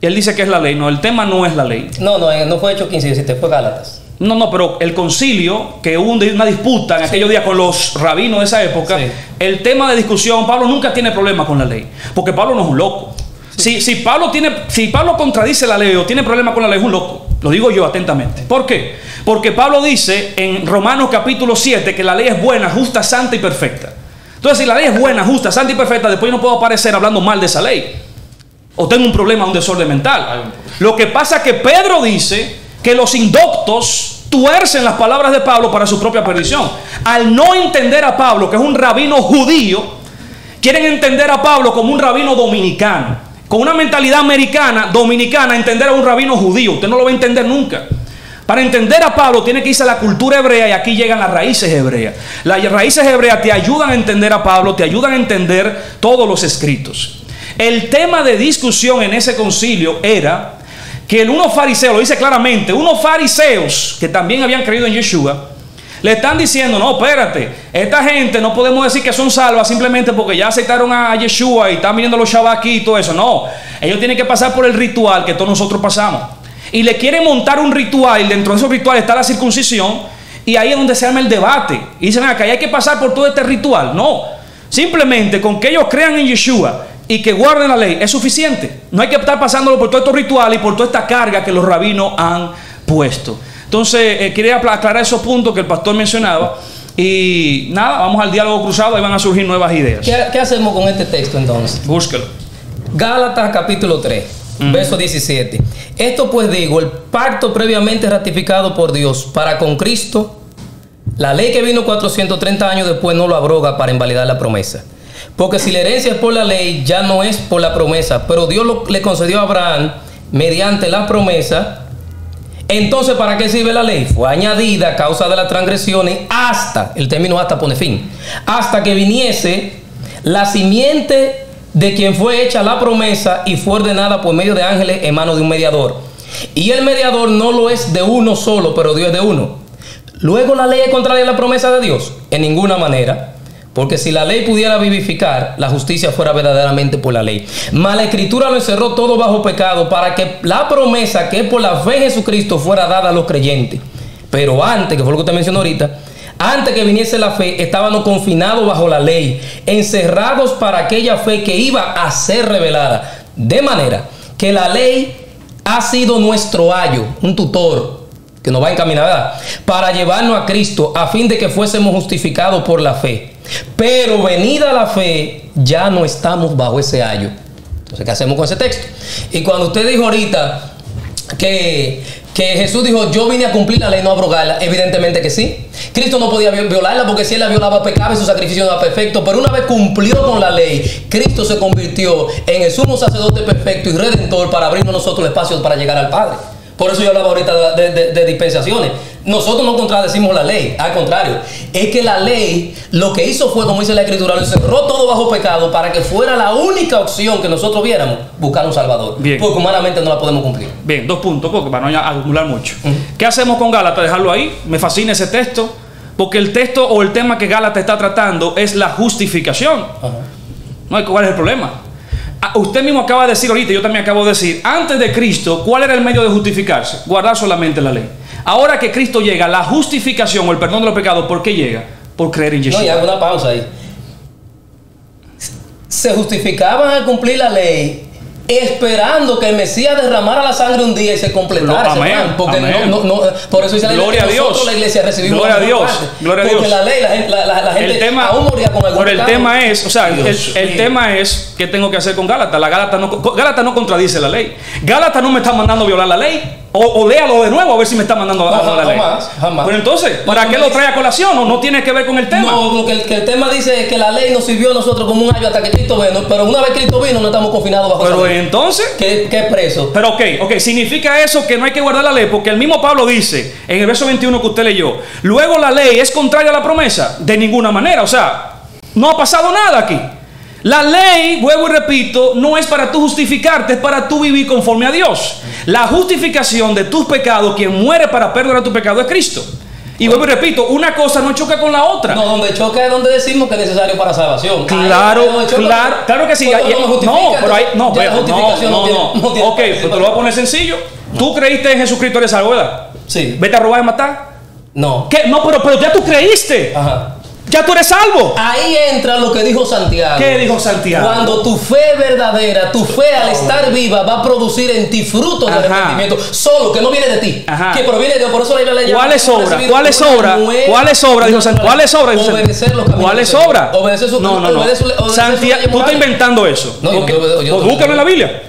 Él dice que es la ley. No, el tema no es la ley. No fue Hechos 15, dijiste, fue Gálatas. No, pero el concilio, que hubo una disputa en aquellos días con los rabinos de esa época, el tema de discusión, Pablo nunca tiene problema con la ley, porque Pablo no es un loco. Si Pablo contradice la ley o tiene problema con la ley, es un loco. Lo digo yo atentamente. ¿Por qué? Porque Pablo dice en Romanos capítulo 7 que la ley es buena, justa, santa y perfecta. Entonces, si la ley es buena, justa, santa y perfecta, después yo no puedo aparecer hablando mal de esa ley. O tengo un problema, un desorden mental. Lo que pasa es que Pedro dice que los indoctos tuercen las palabras de Pablo para su propia perdición. Al no entender a Pablo, que es un rabino judío, quieren entender a Pablo como un rabino dominicano. Con una mentalidad americana, dominicana, entender a un rabino judío. Usted no lo va a entender nunca. Para entender a Pablo tiene que irse a la cultura hebrea, y aquí llegan las raíces hebreas. Las raíces hebreas te ayudan a entender a Pablo, te ayudan a entender todos los escritos. El tema de discusión en ese concilio era que unos fariseos, lo dice claramente, unos fariseos que también habían creído en Yeshua, le están diciendo, no, espérate, esta gente no podemos decir que son salvas simplemente porque ya aceptaron a Yeshua y están viniendo los Shabbat aquí y todo eso. No, ellos tienen que pasar por el ritual que todos nosotros pasamos. Y le quieren montar un ritual, y dentro de esos rituales está la circuncisión, y ahí es donde se arma el debate. Y dicen, que hay que pasar por todo este ritual. No, simplemente con que ellos crean en Yeshua y que guarden la ley es suficiente. No hay que estar pasándolo por todos estos rituales y por toda esta carga que los rabinos han puesto. Entonces, quería aclarar esos puntos que el pastor mencionaba. Y nada, vamos al diálogo cruzado, ahí van a surgir nuevas ideas. ¿Qué hacemos con este texto entonces? Búsquelo. Gálatas capítulo 3, verso 17. Esto pues digo, el pacto previamente ratificado por Dios para con Cristo, la ley que vino 430 años después no lo abroga para invalidar la promesa. Porque si la herencia es por la ley, ya no es por la promesa, pero Dios le concedió a Abraham mediante la promesa. Entonces, ¿para qué sirve la ley? Fue añadida a causa de las transgresiones hasta, el término hasta pone fin, hasta que viniese la simiente de quien fue hecha la promesa y fue ordenada por medio de ángeles en manos de un mediador. Y el mediador no lo es de uno solo, pero Dios es de uno. Luego, ¿la ley es contraria a la promesa de Dios? En ninguna manera. Porque si la ley pudiera vivificar, la justicia fuera verdaderamente por la ley. Mas la Escritura lo encerró todo bajo pecado para que la promesa que es por la fe en Jesucristo fuera dada a los creyentes. Pero antes, que fue lo que usted mencionó ahorita, antes que viniese la fe, estábamos confinados bajo la ley, encerrados para aquella fe que iba a ser revelada. De manera que la ley ha sido nuestro ayo, un tutor que nos va a encaminar, ¿verdad?, para llevarnos a Cristo a fin de que fuésemos justificados por la fe. Pero venida la fe, ya no estamos bajo ese ayo. Entonces, ¿qué hacemos con ese texto? Y cuando usted dijo ahorita que Jesús dijo, yo vine a cumplir la ley, no a abrogarla, evidentemente que sí. Cristo no podía violarla porque si él la violaba pecaba y su sacrificio no era perfecto. Pero una vez cumplió con la ley, Cristo se convirtió en el sumo sacerdote perfecto y redentor para abrirnos nosotros el espacio para llegar al Padre. Por eso yo hablaba ahorita de dispensaciones. Nosotros no contradecimos la ley, al contrario. Es que la ley lo que hizo fue, como dice la Escritura, lo cerró todo bajo pecado para que fuera la única opción que nosotros viéramos, buscar un Salvador. Bien. Porque humanamente no la podemos cumplir. Bien, 2 puntos, porque para no acumular mucho. ¿Qué hacemos con Gálatas? Dejarlo ahí. Me fascina ese texto, porque el texto o el tema que Gálatas está tratando es la justificación. No, ¿cuál es el problema? Usted mismo acaba de decir ahorita, yo también acabo de decir, antes de Cristo, ¿cuál era el medio de justificarse? Guardar solamente la ley. Ahora que Cristo llega, la justificación o el perdón de los pecados, ¿por qué llega? Por creer en Yeshua. No, y hago una pausa ahí. Se justificaban al cumplir la ley esperando que el Mesías derramara la sangre un día y se completara ese plan. Porque por eso dice la Gloria a Dios. Nosotros la iglesia recibimos Gloria a Dios. Gloria a Dios. Porque la ley, la gente aún moría con algún pecado. El tema es, o sea, el tema es ¿qué tengo que hacer con Gálatas? Gálatas no contradice la ley. Gálatas no me está mandando a violar la ley. O léalo de nuevo a ver si me está mandando a violar la ley. Jamás. Pero entonces, ¿para qué lo trae a colación? ¿O no tiene que ver con el tema? No, lo que el tema dice es que la ley nos sirvió a nosotros como un ayo hasta que Cristo vino. Pero una vez Cristo vino, no estamos confinados bajo esa ley. Pero entonces, ¿qué preso? Pero ok, significa eso que no hay que guardar la ley, porque el mismo Pablo dice en el verso 21 que usted leyó, luego la ley es contraria a la promesa. De ninguna manera, o sea, no ha pasado nada aquí. La ley, vuelvo y repito, no es para tú justificarte, es para tú vivir conforme a Dios. La justificación de tus pecados, quien muere para perdonar tu pecado es Cristo. Y vuelvo y repito, una cosa no choca con la otra. No, donde choca es donde decimos que es necesario para salvación. Claro que sí. No. Ok, pues te lo voy a poner sencillo. ¿Tú creíste en Jesucristo eres salvo, verdad? Sí. ¿Vete a robar y matar? No. ¿Qué? No, pero ya tú creíste. Ajá. Ya tú eres salvo. Ahí entra lo que dijo Santiago. ¿Qué dijo Santiago? Cuando tu fe es verdadera, tu fe al estar viva va a producir en ti frutos de arrepentimiento. Solo, que no viene de ti. Ajá. Que proviene de Dios. Por eso la ley. ¿Cuál es obra? ¿Cuál es obra? ¿Cuál es obra? Dijo Santiago. ¿Cuál es obra? Obedecer los caminos. ¿Cuál es obra? Obedecer su Santiago, tú estás inventando eso. No, búscalo en la Biblia.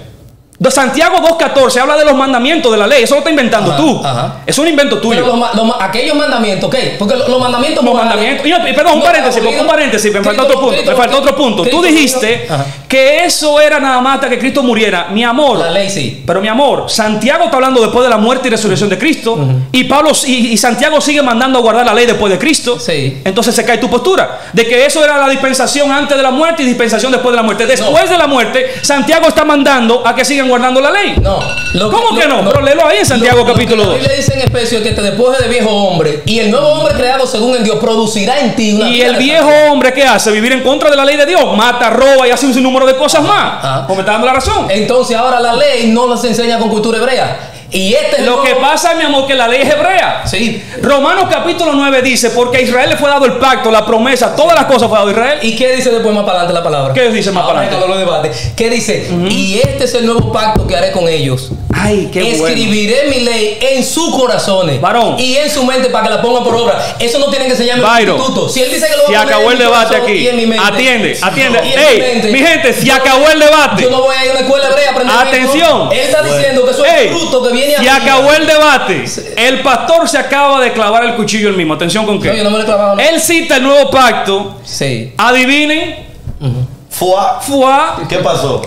De Santiago 2.14 habla de los mandamientos de la ley. Eso lo estás inventando tú. Es un invento tuyo. Pero aquellos mandamientos, ¿qué? Porque los mandamientos perdón, un paréntesis, me falta otro punto. Tú dijiste que eso era nada más hasta que Cristo muriera. Mi amor. La ley sí. Pero mi amor, Santiago está hablando después de la muerte y resurrección de Cristo. Y Pablo y Santiago sigue mandando a guardar la ley después de Cristo. Sí. Entonces se cae tu postura de que eso era la dispensación antes de la muerte y dispensación después de la muerte. Después de la muerte, Santiago está mandando a que sigan guardando la ley. No. ¿Cómo que no? Pero léelo ahí en Santiago capítulo 2. La Biblia dice en Efesios que te despojes de viejo hombre y el nuevo hombre creado según en Dios producirá en ti una vida. Y el viejo hombre, ¿qué hace? Vivir en contra de la ley de Dios. Mata, roba y hace un sinnúmero de cosas más. Pues me está dando la razón. Entonces ahora la ley no las enseña con cultura hebrea. Y lo que pasa, mi amor, que la ley es hebrea. Sí. Romanos capítulo 9 dice, porque a Israel le fue dado el pacto, la promesa, todas las cosas fue dado a Israel. ¿Y qué dice después más para adelante la palabra? ¿Qué dice más para adelante? ¿Qué dice? Y este es el nuevo pacto que haré con ellos. Ay, qué escribiré mi ley en sus corazones. Varón. Y en su mente para que la pongan por obra. Eso no tienen que enseñarme en el instituto. Si él dice que lo va a poner acabó en el debate aquí. Atiende. Ey, mi gente, se acabó el debate. Yo no voy a ir a una escuela hebrea a aprender. Atención. Él está diciendo que eso es fruto que viene a se acabó el debate. El pastor se acaba de clavar el cuchillo él mismo. Atención con qué. No, yo no me lo he clavado. Él cita el nuevo pacto. Sí. Adivinen. ¿Qué pasó?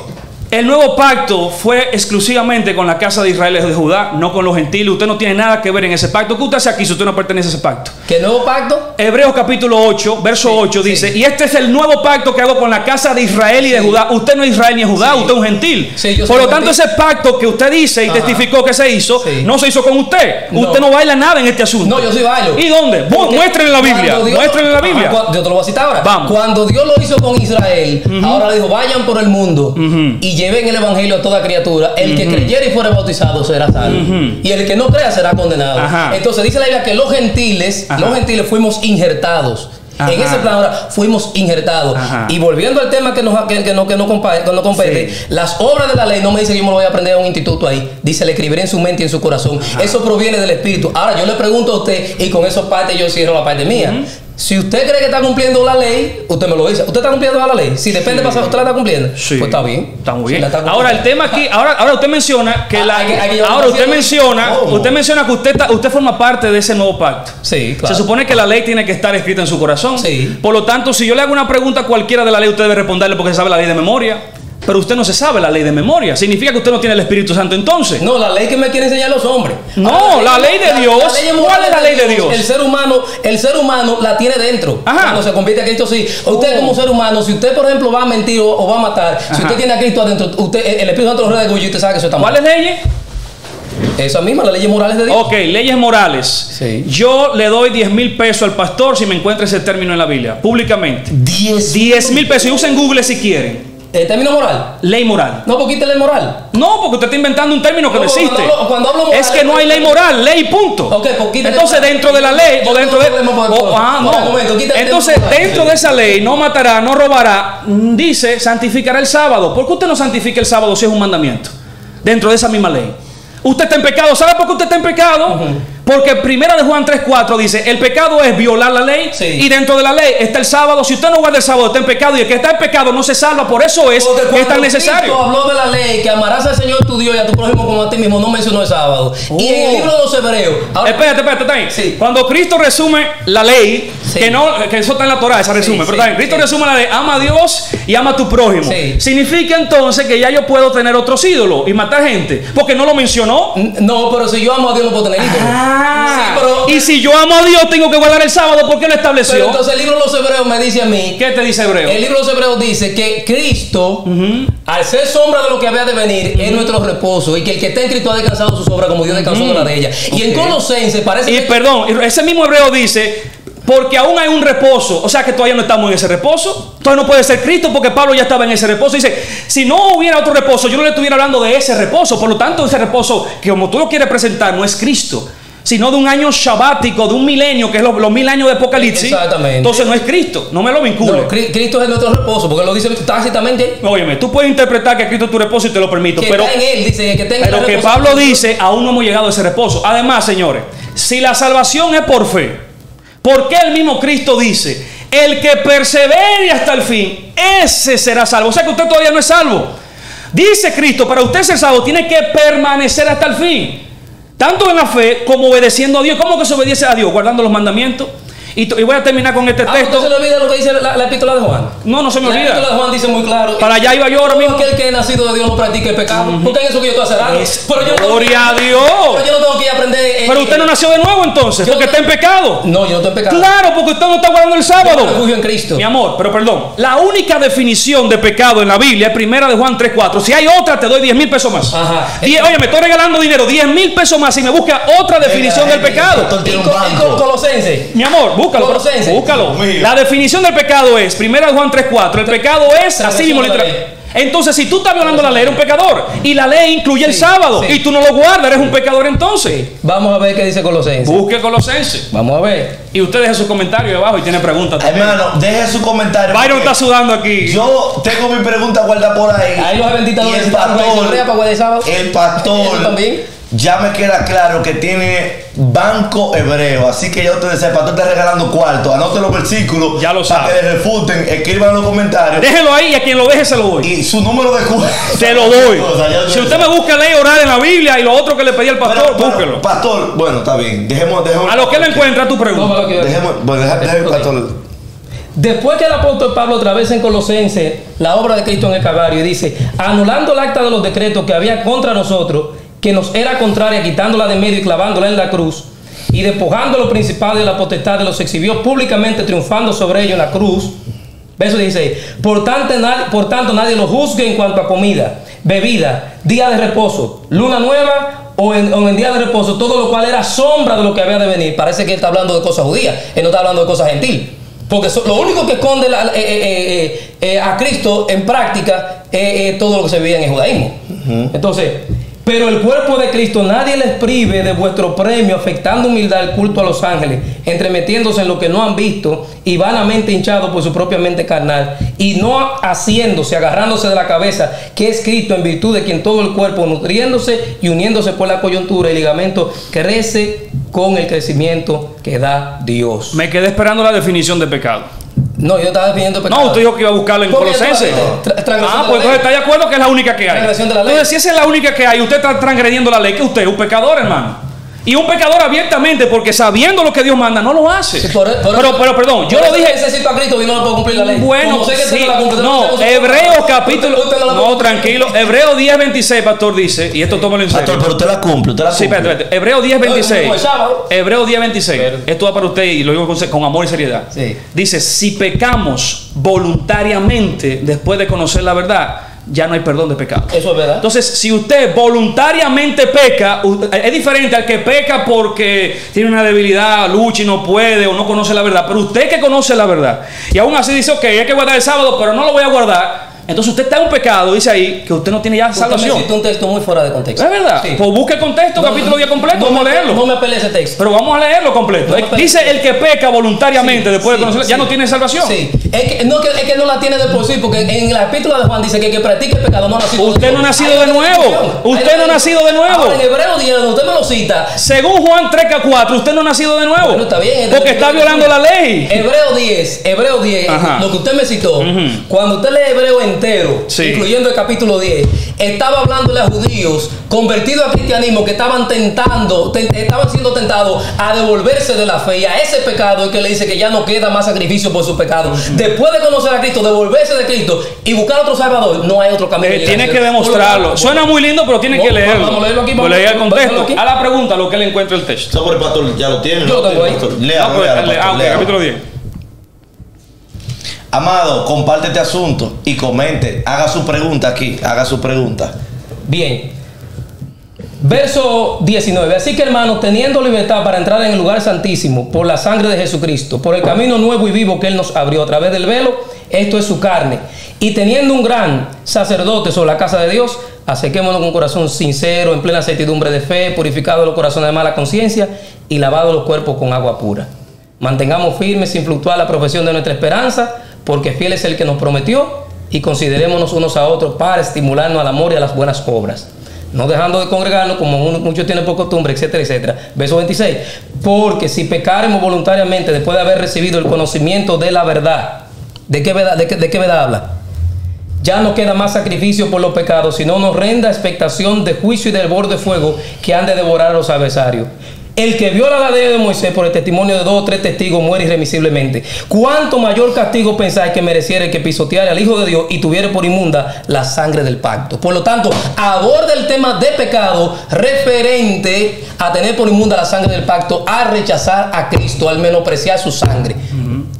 El nuevo pacto fue exclusivamente con la casa de Israel y de Judá, no con los gentiles. Usted no tiene nada que ver en ese pacto. ¿Qué usted hace aquí si usted no pertenece a ese pacto? ¿Qué nuevo pacto? Hebreos capítulo 8, verso 8 dice, y este es el nuevo pacto que hago con la casa de Israel y de Judá. Usted no es Israel ni es Judá, usted es un gentil. Por lo tanto, ese pacto que usted dice y testificó que se hizo, no se hizo con usted. Usted no baila nada en este asunto. No, yo sí bailo. ¿Y dónde? Muéstrenle la Biblia. Muéstrenle la Biblia. Yo te lo voy a citar ahora. Vamos. Cuando Dios lo hizo con Israel, ahora le dijo, vayan por el mundo y lleven el evangelio a toda criatura. El que creyere y fuere bautizado será salvo. Y el que no crea será condenado. Entonces dice la Biblia que los gentiles fuimos injertados. En ese plan ahora fuimos injertados. Y volviendo al tema que nos compete, las obras de la ley no me dice que yo me lo voy a aprender a un instituto ahí. Dice, le escribiré en su mente y en su corazón. Eso proviene del Espíritu. Ahora yo le pregunto a usted, y con eso parte yo cierro la parte mía. Si usted cree que está cumpliendo la ley, usted me lo dice. ¿Usted está cumpliendo la ley? Si depende de pasar, ¿usted la está cumpliendo? Sí. Pues está bien. Está muy bien. Ahora el tema aquí, ahora usted menciona que usted menciona que usted forma parte de ese nuevo pacto. Sí, claro. Se supone que la ley tiene que estar escrita en su corazón. Sí. Por lo tanto, si yo le hago una pregunta cualquiera de la ley, usted debe responderle porque sabe la ley de memoria. Pero usted no se sabe la ley de memoria. Significa que usted no tiene el Espíritu Santo entonces. No, la ley que me quieren enseñar los hombres. No, la ley de Dios. ¿Cuál es la ley de Dios? El ser humano la tiene dentro. Ajá. Cuando se convierte a Cristo, sí. Usted como ser humano, si usted, por ejemplo, va a mentir o va a matar, si usted tiene a Cristo adentro, el Espíritu Santo lo redarguye y usted sabe que eso está mal. ¿Cuáles leyes? Esa misma, las leyes morales de Dios. Ok, leyes morales. Sí. Yo le doy 10,000 pesos al pastor si me encuentra ese término en la Biblia, públicamente. 10,000 pesos. Y usen Google si quieren. ¿El término moral? Ley moral. No, porque quítale moral. No, porque usted está inventando un término que no existe. Cuando hablo moral, es que no hay ley moral, ley punto. Ok, pues quítale. Entonces dentro de la ley o dentro de... no. Entonces dentro de esa ley, no matará, no robará, dice, santificará el sábado. ¿Por qué usted no santifica el sábado si es un mandamiento? Dentro de esa misma ley. Usted está en pecado. ¿Sabe por qué usted está en pecado? Porque primera de Juan 3:4 dice, el pecado es violar la ley, y dentro de la ley está el sábado. Si usted no guarda el sábado, está en pecado, y el que está en pecado no se salva. Por eso es que es tan necesario. Cristo habló de la ley, que amarás al Señor tu Dios y a tu prójimo como a ti mismo, no mencionó el sábado. Y en el libro de los Hebreos... Ahora, espérate, está ahí. Sí. Cuando Cristo resume la ley, que eso está en la Torah, esa resume, pero está bien. Cristo resume la ley, ama a Dios y ama a tu prójimo. Significa entonces que ya yo puedo tener otros ídolos y matar gente, porque no lo mencionó. No, pero si yo amo a Dios no puedo tener ídolos. Sí, pero, y si yo amo a Dios tengo que guardar el sábado, ¿por qué lo estableció? Pero entonces el libro de los Hebreos me dice a mí... ¿Qué te dice Hebreo? El libro de los Hebreos dice que Cristo, al ser sombra de lo que había de venir, es nuestro reposo, y que el que está en Cristo ha descansado sus obras como Dios descansó de la de ella. Y en Colosenses parece que... Perdón, ese mismo Hebreo dice... Porque aún hay un reposo, o sea que todavía no estamos en ese reposo. Todavía no puede ser Cristo porque Pablo ya estaba en ese reposo. Dice, si no hubiera otro reposo, yo no le estuviera hablando de ese reposo. Por lo tanto, ese reposo que como tú lo quieres presentar no es Cristo, sino de un año sabático, de un milenio, que es los 1000 años de Apocalipsis. Exactamente. Entonces no es Cristo, no me lo vincule. No, Cristo es nuestro reposo, porque lo dice tácitamente. Óyeme, tú puedes interpretar que Cristo es tu reposo y te lo permito, que pero está en él, dice que tenga pero que Pablo dice, aún no hemos llegado a ese reposo. Además, señores, si la salvación es por fe, ¿por qué el mismo Cristo dice, el que persevere hasta el fin, ese será salvo? O sea que usted todavía no es salvo. Dice Cristo, para usted ser salvo, tiene que permanecer hasta el fin. Tanto en la fe como obedeciendo a Dios. ¿Cómo que se obedece a Dios? Guardando los mandamientos. Y voy a terminar con este texto. ¿No se le olvida lo que dice la epístola de Juan? No se me olvida. La epístola de Juan dice muy claro. Para allá iba yo ahora mismo. Aquel que es nacido de Dios no practica el pecado. Porque en eso que yo estoy cerrado. Gloria a Dios. Pero yo no tengo que ir a aprender. Pero usted no nació de nuevo entonces, porque está en pecado. No, yo no estoy en pecado. Claro, porque usted no está guardando el sábado. Yo refugio en Cristo. Mi amor, pero perdón. La única definición de pecado en la Biblia es primera de Juan 3:4. Si hay otra, te doy 10,000 pesos más. Ajá. Oye, me estoy regalando dinero, 10,000 pesos más, y me busca otra definición del pecado. Y Colosenses. Mi amor, búscalo. Búscalo. La definición del pecado es, primera de Juan 3:4, el pecado es así mismo literal. Entonces, si tú estás violando la ley, eres un pecador. Y la ley incluye el sábado. Y tú no lo guardas, eres un pecador entonces. Vamos a ver qué dice Colosenses. Busque Colosenses. Vamos a ver. Y usted deje su comentario ahí abajo y tiene preguntas también. Hermano, deje su comentario. Byron está sudando aquí. Yo tengo mi pregunta guardada por ahí. Ahí los benditos y el pastor también. Ya me queda claro que tiene banco hebreo. Así que ya ustedes saben, el pastor está regalando cuarto. Anoten los versículos. Ya lo saben. Para que le refuten, escriban en los comentarios. Déjelo ahí y a quien lo deje se lo doy. Y su número de cuenta. Se lo doy. Si usted me busca ley orar en la Biblia y lo otro que le pedí al pastor, búsquelo. Pastor, bueno, está bien. Dejemos. A lo que le encuentra tu pregunta. Dejemos, pastor. Después que el apóstol Pablo atraviesa en Colosenses la obra de Cristo en el Calvario y dice, anulando el acta de los decretos que había contra nosotros, que nos era contraria, quitándola de medio y clavándola en la cruz, y despojando los principales de la potestad, los exhibió públicamente, triunfando sobre ellos en la cruz. Verso 16. Por tanto, nadie lo juzgue en cuanto a comida, bebida, día de reposo, luna nueva o en día de reposo, todo lo cual era sombra de lo que había de venir. Parece que él está hablando de cosas judías, él no está hablando de cosas gentiles. Porque lo único que esconde a Cristo en práctica es todo lo que se vivía en el judaísmo. Entonces, pero el cuerpo de Cristo nadie les prive de vuestro premio, afectando humildad el culto a los ángeles, entremetiéndose en lo que no han visto y vanamente hinchados por su propia mente carnal, y no haciéndose, agarrándose de la cabeza, que es Cristo, en virtud de quien todo el cuerpo, nutriéndose y uniéndose por la coyuntura y ligamento, crece con el crecimiento que da Dios. Me quedé esperando la definición de pecado. No, yo estaba definiendo pecado. No, usted dijo que iba a buscarla en Colosenses. Pues entonces está de acuerdo que es la única que hay. Transgresión de la ley. Entonces, si esa es la única que hay, usted está transgrediendo la ley, que usted es un pecador, hermano. Y un pecador abiertamente, porque sabiendo lo que Dios manda, no lo hace. Sí, pero perdón, yo lo dije. Necesito a Cristo y no lo puedo cumplir la ley. Bueno, sí, no, Hebreos capítulo. No, tranquilo. Hebreos 10:26, pastor, dice, y esto tómalo en serio. Pastor, pero usted la cumple, usted la cumple. Sí, espérate. Hebreos 10:26. Hebreos 10:26. Esto va para usted y lo digo con amor y seriedad. Sí. Dice: si pecamos voluntariamente después de conocer la verdad, ya no hay perdón de pecado. Eso es verdad. Entonces, si usted voluntariamente peca, es diferente al que peca porque tiene una debilidad, lucha y no puede o no conoce la verdad. Pero usted que conoce la verdad y aún así dice, ok, hay que guardar el sábado, pero no lo voy a guardar. Entonces usted está en un pecado, dice ahí, que usted no tiene ya salvación. Usted me citó un texto muy fuera de contexto. ¿Es verdad? Sí. Pues busque el contexto, capítulo 10 completo, vamos a leerlo. No me apele ese texto. Pero vamos a leerlo completo. Dice el que peca voluntariamente después de conocerla, ya no tiene salvación. Sí. Es que no la tiene de por sí, porque en la epístola de Juan dice que el que practica el pecado no ha nacido de nuevo. Usted no ha nacido de nuevo. Usted no ha nacido de nuevo. Ahora, en Hebreos 10, usted me lo cita. Según Juan 3:4, usted no ha nacido de nuevo. Bueno, está bien. Porque está violando la ley. Hebreos 10, lo que usted me citó, cuando usted lee Hebreo entero, incluyendo el capítulo 10, estaba hablándole a judíos convertidos al cristianismo que estaban siendo tentados a devolverse de la fe y a ese pecado, el que le dice que ya no queda más sacrificio por su pecado. Después de conocer a Cristo, devolverse de Cristo y buscar otro Salvador, no hay otro camino. Tiene que demostrarlo. Suena muy lindo, pero tiene que leerlo. Vamos a leerlo aquí. Vamos a leer el contexto. A la pregunta, lo que él encuentra el texto. Sobre el pastor, ya lo tiene. Yo lo tengo ahí. Lea, capítulo 10. Amado, comparte este asunto y comente. Haga su pregunta aquí. Haga su pregunta. Bien. Verso 19. Así que, hermanos, teniendo libertad para entrar en el lugar santísimo por la sangre de Jesucristo, por el camino nuevo y vivo que Él nos abrió a través del velo, esto es su carne, y teniendo un gran sacerdote sobre la casa de Dios, acerquémonos con corazón sincero, en plena certidumbre de fe, purificados los corazones de mala conciencia y lavados los cuerpos con agua pura. Mantengamos firmes sin fluctuar la profesión de nuestra esperanza, porque fiel es el que nos prometió, y considerémonos unos a otros para estimularnos al amor y a las buenas obras, no dejando de congregarnos como muchos tienen por costumbre, etcétera, etcétera. Verso 26. Porque si pecaremos voluntariamente después de haber recibido el conocimiento de la verdad, ¿de qué verdad habla? Ya no queda más sacrificio por los pecados, sino una horrenda expectación de juicio y del borde de fuego que han de devorar a los adversarios. El que viola la ley de Moisés por el testimonio de 2 o 3 testigos muere irremisiblemente. ¿Cuánto mayor castigo pensáis que mereciera el que pisoteara al Hijo de Dios y tuviera por inmunda la sangre del pacto? Por lo tanto, aborda el tema de pecado referente a tener por inmunda la sangre del pacto, a rechazar a Cristo, al menospreciar su sangre.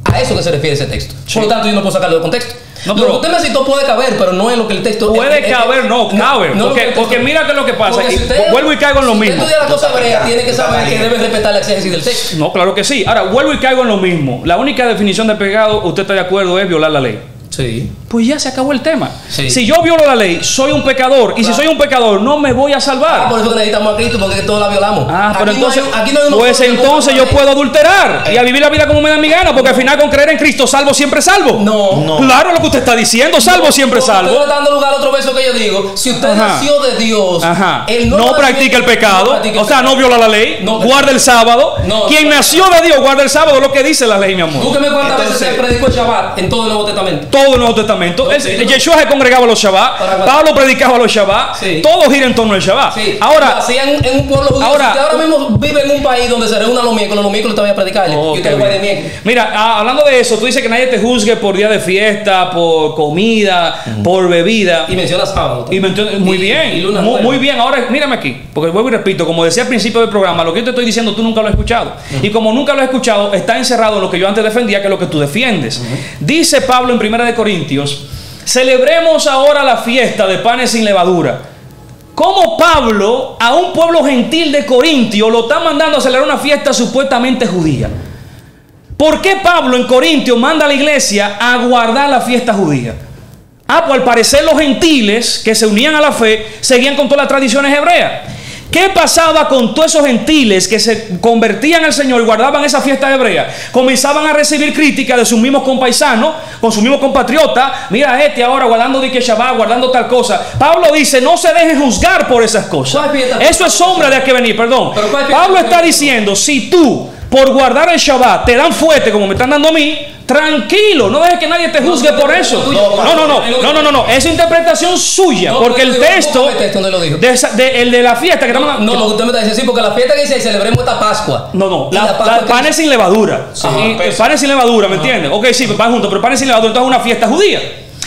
A eso que se refiere ese texto. Por lo tanto, yo no puedo sacarlo de contexto. No, lo que usted me citó puede caber, pero no es lo que el texto... Puede caber, no, cabe. Porque mira que es lo que pasa. Si vuelvo y caigo en lo mismo. Si usted estudia la cosa hebrea, tiene que saber que debe respetar la exégesis del texto. No, claro que sí. Ahora, vuelvo y caigo en lo mismo. La única definición de pecado, usted está de acuerdo, es violar la ley. Sí. Pues ya se acabó el tema. Sí. Si yo violo la ley, soy un pecador. Y si soy un pecador, no me voy a salvar. Por eso que necesitamos a Cristo, porque todos la violamos. Pero entonces, pues entonces yo puedo adulterar y a vivir la vida como me da mi gana, porque al final con creer en Cristo, salvo siempre salvo. No. Claro lo que usted está diciendo, salvo siempre salvo. Estoy dando lugar a otro verso que yo digo. Si usted nació de Dios, él no practica el pecado, o sea, no viola la ley, guarda el sábado. Quien nació de Dios guarda el sábado, lo que dice la ley, mi amor. Búsqueme cuántas veces se predicó el Shabbat en todo el Nuevo Testamento. Todo el Nuevo Testamento. Yeshua se congregaba los Shabbat, Pablo predicaba los Shabbat, todo gira en torno al Shabbat. Sí. Ahora, hacían en un pueblo judío. Usted ahora mismo vive en un país donde se reúnan los miércoles todavía predicarle. Y usted va de miércoles. Mira, hablando de eso, tú dices que nadie te juzgue por día de fiesta, por comida, por bebida. Y mencionas sábado. Muy bien. Muy bien. Ahora, mírame aquí, porque vuelvo y repito, como decía al principio del programa, lo que yo te estoy diciendo tú nunca lo has escuchado. Y como nunca lo has escuchado, está encerrado en lo que yo antes defendía, que es lo que tú defiendes. Dice Pablo en 1 Corintios: celebremos ahora la fiesta de panes sin levadura. Como Pablo a un pueblo gentil de Corintio lo está mandando a celebrar una fiesta supuestamente judía. ¿Por qué Pablo en Corintio manda a la iglesia a guardar la fiesta judía? Pues al parecer los gentiles que se unían a la fe seguían con todas las tradiciones hebreas. ¿Qué pasaba con todos esos gentiles que se convertían al Señor y guardaban esa fiesta hebrea? Comenzaban a recibir críticas de sus mismos compaisanos, con sus mismos compatriotas. Mira ahora guardando de que Shabbat, guardando tal cosa. Pablo dice, no se dejen juzgar por esas cosas. Eso es sombra de a que venir, perdón. Pablo está diciendo, si tú por guardar el Shabbat te dan fuerte como me están dando a mí, tranquilo, no dejes que nadie te juzgue por eso. No, es interpretación suya, porque el texto el de la fiesta que estamos... No, usted me está diciendo, sí, porque la fiesta que dice, celebremos esta Pascua. La panes sin levadura. Panes sin levadura, ¿me entiendes? Ok, sí, van juntos, pero panes sin levadura, entonces es una fiesta judía.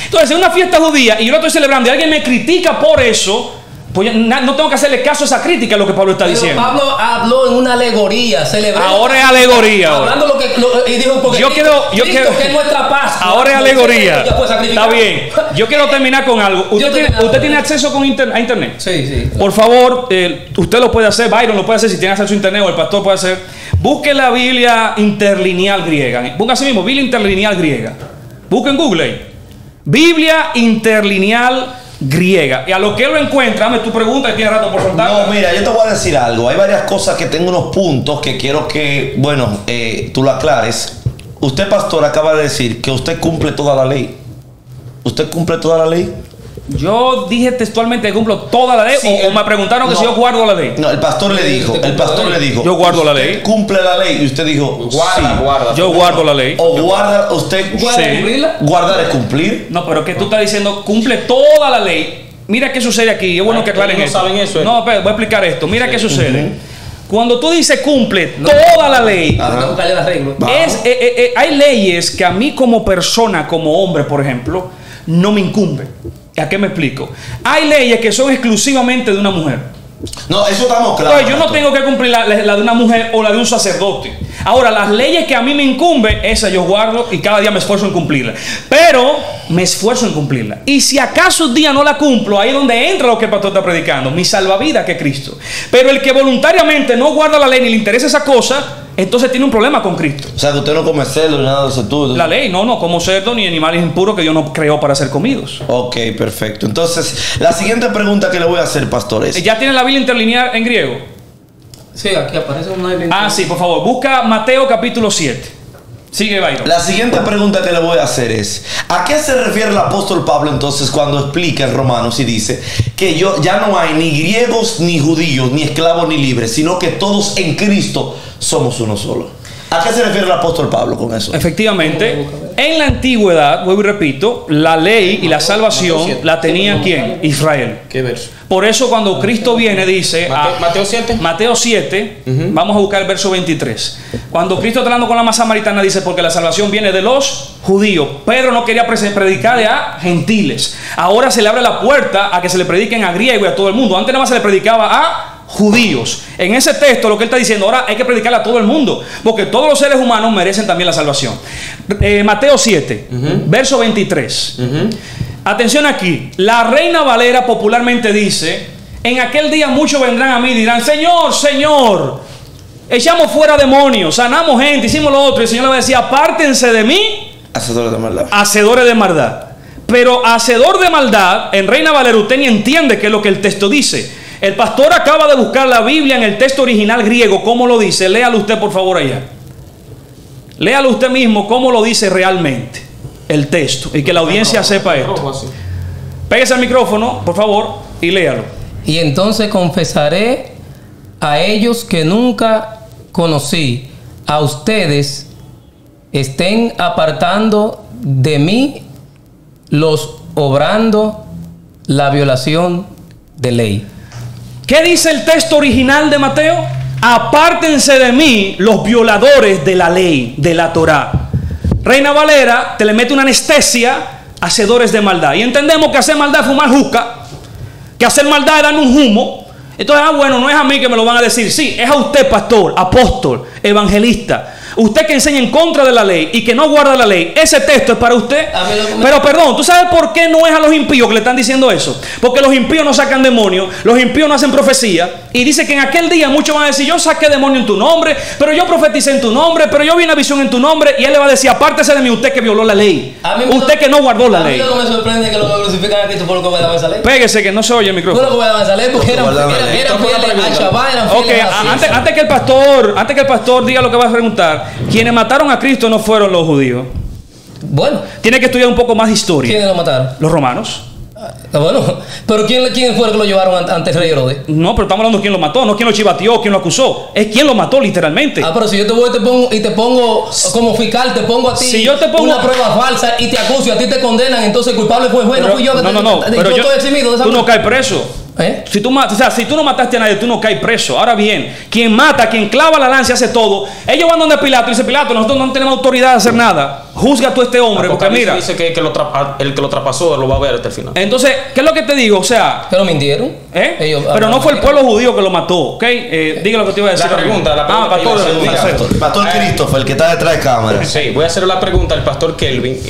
Entonces, es una fiesta judía y yo lo estoy celebrando y alguien me critica por eso, pues no tengo que hacerle caso a esa crítica a lo que Pablo está diciendo. Pablo habló en una alegoría, ahora es alegoría. Hablando y dijo, porque yo quiero que es nuestra Pascua. Ahora es alegoría. Está bien. Yo quiero terminar con algo. ¿Usted tiene acceso a internet? Sí. Por favor, usted lo puede hacer, Byron lo puede hacer si tiene acceso a internet, o el pastor puede hacer. Busque la Biblia interlineal griega. Busca así mismo, Biblia interlineal griega. Busque en Google ahí. Biblia interlineal griega. Y a lo que él lo encuentra, dame tu pregunta y tiene rato por soltar. No, mira, yo te voy a decir algo. Hay varias cosas que tengo unos puntos que quiero que, tú lo aclares. Usted, pastor, acaba de decir que usted cumple toda la ley. ¿Usted cumple toda la ley? Yo dije textualmente que cumplo toda la ley, sí, o me preguntaron que si yo guardo la ley. No, el pastor le dijo, yo guardo la ley. ¿Cumple la ley? Y usted dijo, guarda. Yo guardo la ley. O guarda, usted cumplirla. Guardar es cumplir. No, pero que tú estás diciendo, cumple toda la ley. Mira qué sucede aquí. Es bueno que aclaren esto. No, pero voy a explicar esto. Mira qué sucede. Cuando tú dices cumple toda la ley, hay leyes que a mí como persona, como hombre, por ejemplo, no me incumben. ¿A qué me explico? Hay leyes que son exclusivamente de una mujer. No, eso estamos claros. Entonces, yo no tengo que cumplir la de una mujer o la de un sacerdote. Ahora, las leyes que a mí me incumben, esas yo guardo y cada día me esfuerzo en cumplirlas. Pero me esfuerzo en cumplirlas. Y si acaso un día no la cumplo, ahí es donde entra lo que el pastor está predicando, mi salvavidas, que es Cristo. Pero el que voluntariamente no guarda la ley ni le interesa esa cosa, entonces tiene un problema con Cristo. O sea, que usted no come cerdo ni nada de eso. La ley, no como cerdo ni animales impuros que Dios no creó para ser comidos. Ok, perfecto. Entonces, la siguiente pregunta que le voy a hacer, pastor, es... ¿Ya tiene la Biblia interlineal en griego? Sí, aquí aparece una Biblia. Sí, por favor. Busca Mateo capítulo 7. Sigue, Byron. La siguiente pregunta que le voy a hacer es: ¿a qué se refiere el apóstol Pablo entonces cuando explica en Romanos y dice que ya no hay ni griegos ni judíos, ni esclavos ni libres, sino que todos en Cristo somos uno solo? ¿A qué se refiere el apóstol Pablo con eso? Efectivamente, en la antigüedad, vuelvo y repito, la ley y la salvación la tenía ¿quién? Israel. ¿Qué verso? Por eso cuando Cristo viene dice... Mateo 7. Mateo 7, vamos a buscar el verso 23. Cuando Cristo está hablando con la más samaritana dice, porque la salvación viene de los judíos. Pedro no quería predicarle a gentiles. Ahora se le abre la puerta a que se le prediquen a griego y a todo el mundo. Antes nada más se le predicaba a judíos. En ese texto lo que él está diciendo, ahora hay que predicarle a todo el mundo, porque todos los seres humanos merecen también la salvación. Mateo 7, verso 23. Atención aquí, la Reina Valera popularmente dice: en aquel día muchos vendrán a mí y dirán, Señor, Señor, echamos fuera demonios, sanamos gente, hicimos lo otro. Y el Señor le va a decir, apártense de mí, hacedores de maldad. Hacedores de maldad. Pero hacedor de maldad, en Reina Valera usted ni entiende qué es lo que el texto dice. El pastor acaba de buscar la Biblia en el texto original griego. ¿Cómo lo dice? Léalo usted por favor allá. Léalo usted mismo cómo lo dice realmente el texto, y que la audiencia sepa esto. Pégase al micrófono, por favor, y léalo. Y entonces confesaré a ellos que nunca conocí. A ustedes estén apartando de mí los obrando la violación de ley. ¿Qué dice el texto original de Mateo? Apártense de mí los violadores de la ley, de la Torá. Reina Valera te le mete una anestesia, hacedores de maldad. Y entendemos que hacer maldad es fumar juca, que hacer maldad es dar un humo. Entonces, bueno, no es a mí que me lo van a decir. Sí, es a usted, pastor, apóstol, evangelista. Usted que enseña en contra de la ley y que no guarda la ley, ese texto es para usted. Pero perdón, ¿tú sabes por qué no es a los impíos que le están diciendo eso? Porque los impíos no sacan demonios, los impíos no hacen profecía. Y dice que en aquel día muchos van a decir, yo saqué demonio en tu nombre, pero yo profeticé en tu nombre, pero yo vi una visión en tu nombre. Y él le va a decir, apártese de mí, usted que violó la ley, usted que no guardó la ley. A mí no me sorprende que lo crucifican a Cristo por lo que voy a dar esa ley. Pégese que no se oye el micrófono. No lo que voy a dar esa ley porque eran fieles al Shabbat, eran fieles a antes que el pastor diga lo que va a preguntar, quienes mataron a Cristo no fueron los judíos. Bueno, tiene que estudiar un poco más de historia. ¿Quiénes lo mataron? Los romanos. Bueno, pero ¿quién fue el que lo llevaron ante el rey Herodes? No, pero estamos hablando de quién lo mató, no quién lo chivateó, quién lo acusó. Es quién lo mató literalmente. Pero si yo te voy y te pongo como fiscal, te pongo a ti si yo te pongo una prueba falsa y te acuso y a ti te condenan, entonces el culpable fue el juez, no fui yo. Pero yo estoy eximido de esa. Tú no caes preso. Si tú no mataste a nadie, tú no caes preso. Ahora bien, quien mata, quien clava la lanza, hace todo. Ellos van donde Pilato y dice: Pilato, nosotros no tenemos autoridad de hacer nada. Juzga tú a este hombre, porque mira. Dice que el que lo traspasó lo va a ver hasta el final. Entonces, ¿qué es lo que te digo? O sea. Pero mintieron. Pero no fue el pueblo judío que lo mató, ¿ok? Diga lo que te iba a decir. La pregunta pastor Christopher, el que está detrás de cámara. Sí, voy a hacer la pregunta al pastor Kelvin,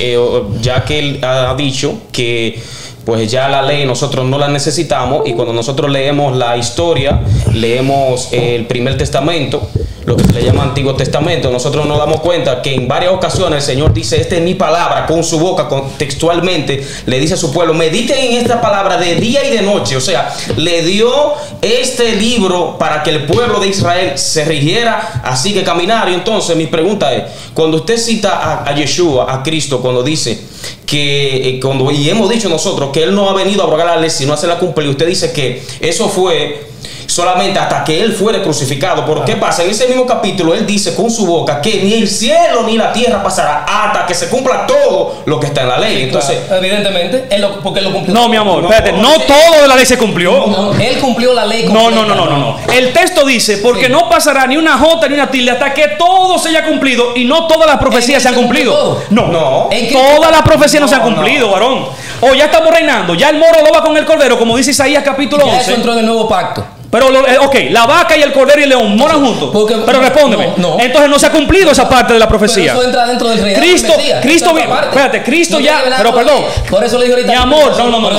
ya que él ha dicho que pues ya la ley nosotros no la necesitamos, y cuando nosotros leemos la historia, leemos el Primer Testamento, lo que se le llama Antiguo Testamento, nosotros nos damos cuenta que en varias ocasiones el Señor dice: esta es mi palabra, con su boca, textualmente le dice a su pueblo: mediten en esta palabra de día y de noche. O sea, le dio este libro para que el pueblo de Israel se rigiera, así que caminar. Y entonces mi pregunta es, cuando usted cita a Yeshua, a Cristo, cuando dice que y hemos dicho nosotros que Él no ha venido a abrogar la ley, sino a hacerla cumplir, usted dice que eso fue solamente hasta que Él fuera crucificado. ¿Por qué pasa? En ese mismo capítulo Él dice con su boca que ni el cielo ni la tierra pasará hasta que se cumpla todo lo que está en la ley. Entonces, evidentemente, porque Él lo cumplió. No, mi amor, espérate, no todo de la ley se cumplió. No, Él cumplió la ley completa. No. El texto dice: porque no pasará ni una jota ni una tilde hasta que todo se haya cumplido, y no todas las profecías se han cumplido. No. Todas las profecías no se han cumplido, varón. O ya estamos reinando, ya el moro lo va con el cordero, como dice Isaías capítulo 11. Eso entró en el nuevo pacto. Pero, la vaca y el cordero y el león moran juntos. Pero respóndeme. Entonces no se ha cumplido esa parte de la profecía. Pero eso entra dentro del reinado del Mesías. Espérate, Cristo ya. Pero perdón. Por eso le digo ahorita. Mi amor, no.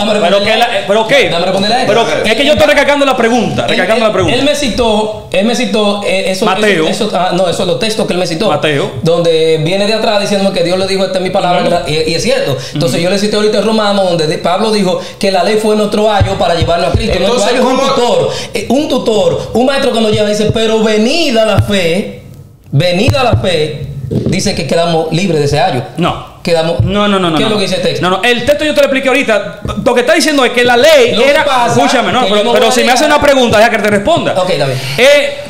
Pero ¿qué? Pero es que yo estoy recargando la pregunta. Él me citó eso. Mateo. Eso es los textos que él me citó. Mateo. Donde viene de atrás diciendo que Dios le dijo: esta es mi palabra. Y es cierto. Entonces yo le cité ahorita el Romano, donde Pablo dijo que la ley fue nuestro ayo para llevarlo a Cristo. Nuestro ayo es un tutor, un maestro que nos lleva, dice: pero venida la fe, dice que quedamos libres de ese ayo. No. Quedamos. No. ¿Qué es lo que dice el texto? No. El texto yo te lo expliqué ahorita. Lo que está diciendo es que la ley era. Escúchame, pero si me hace una pregunta, ya que te responda. Ok, David.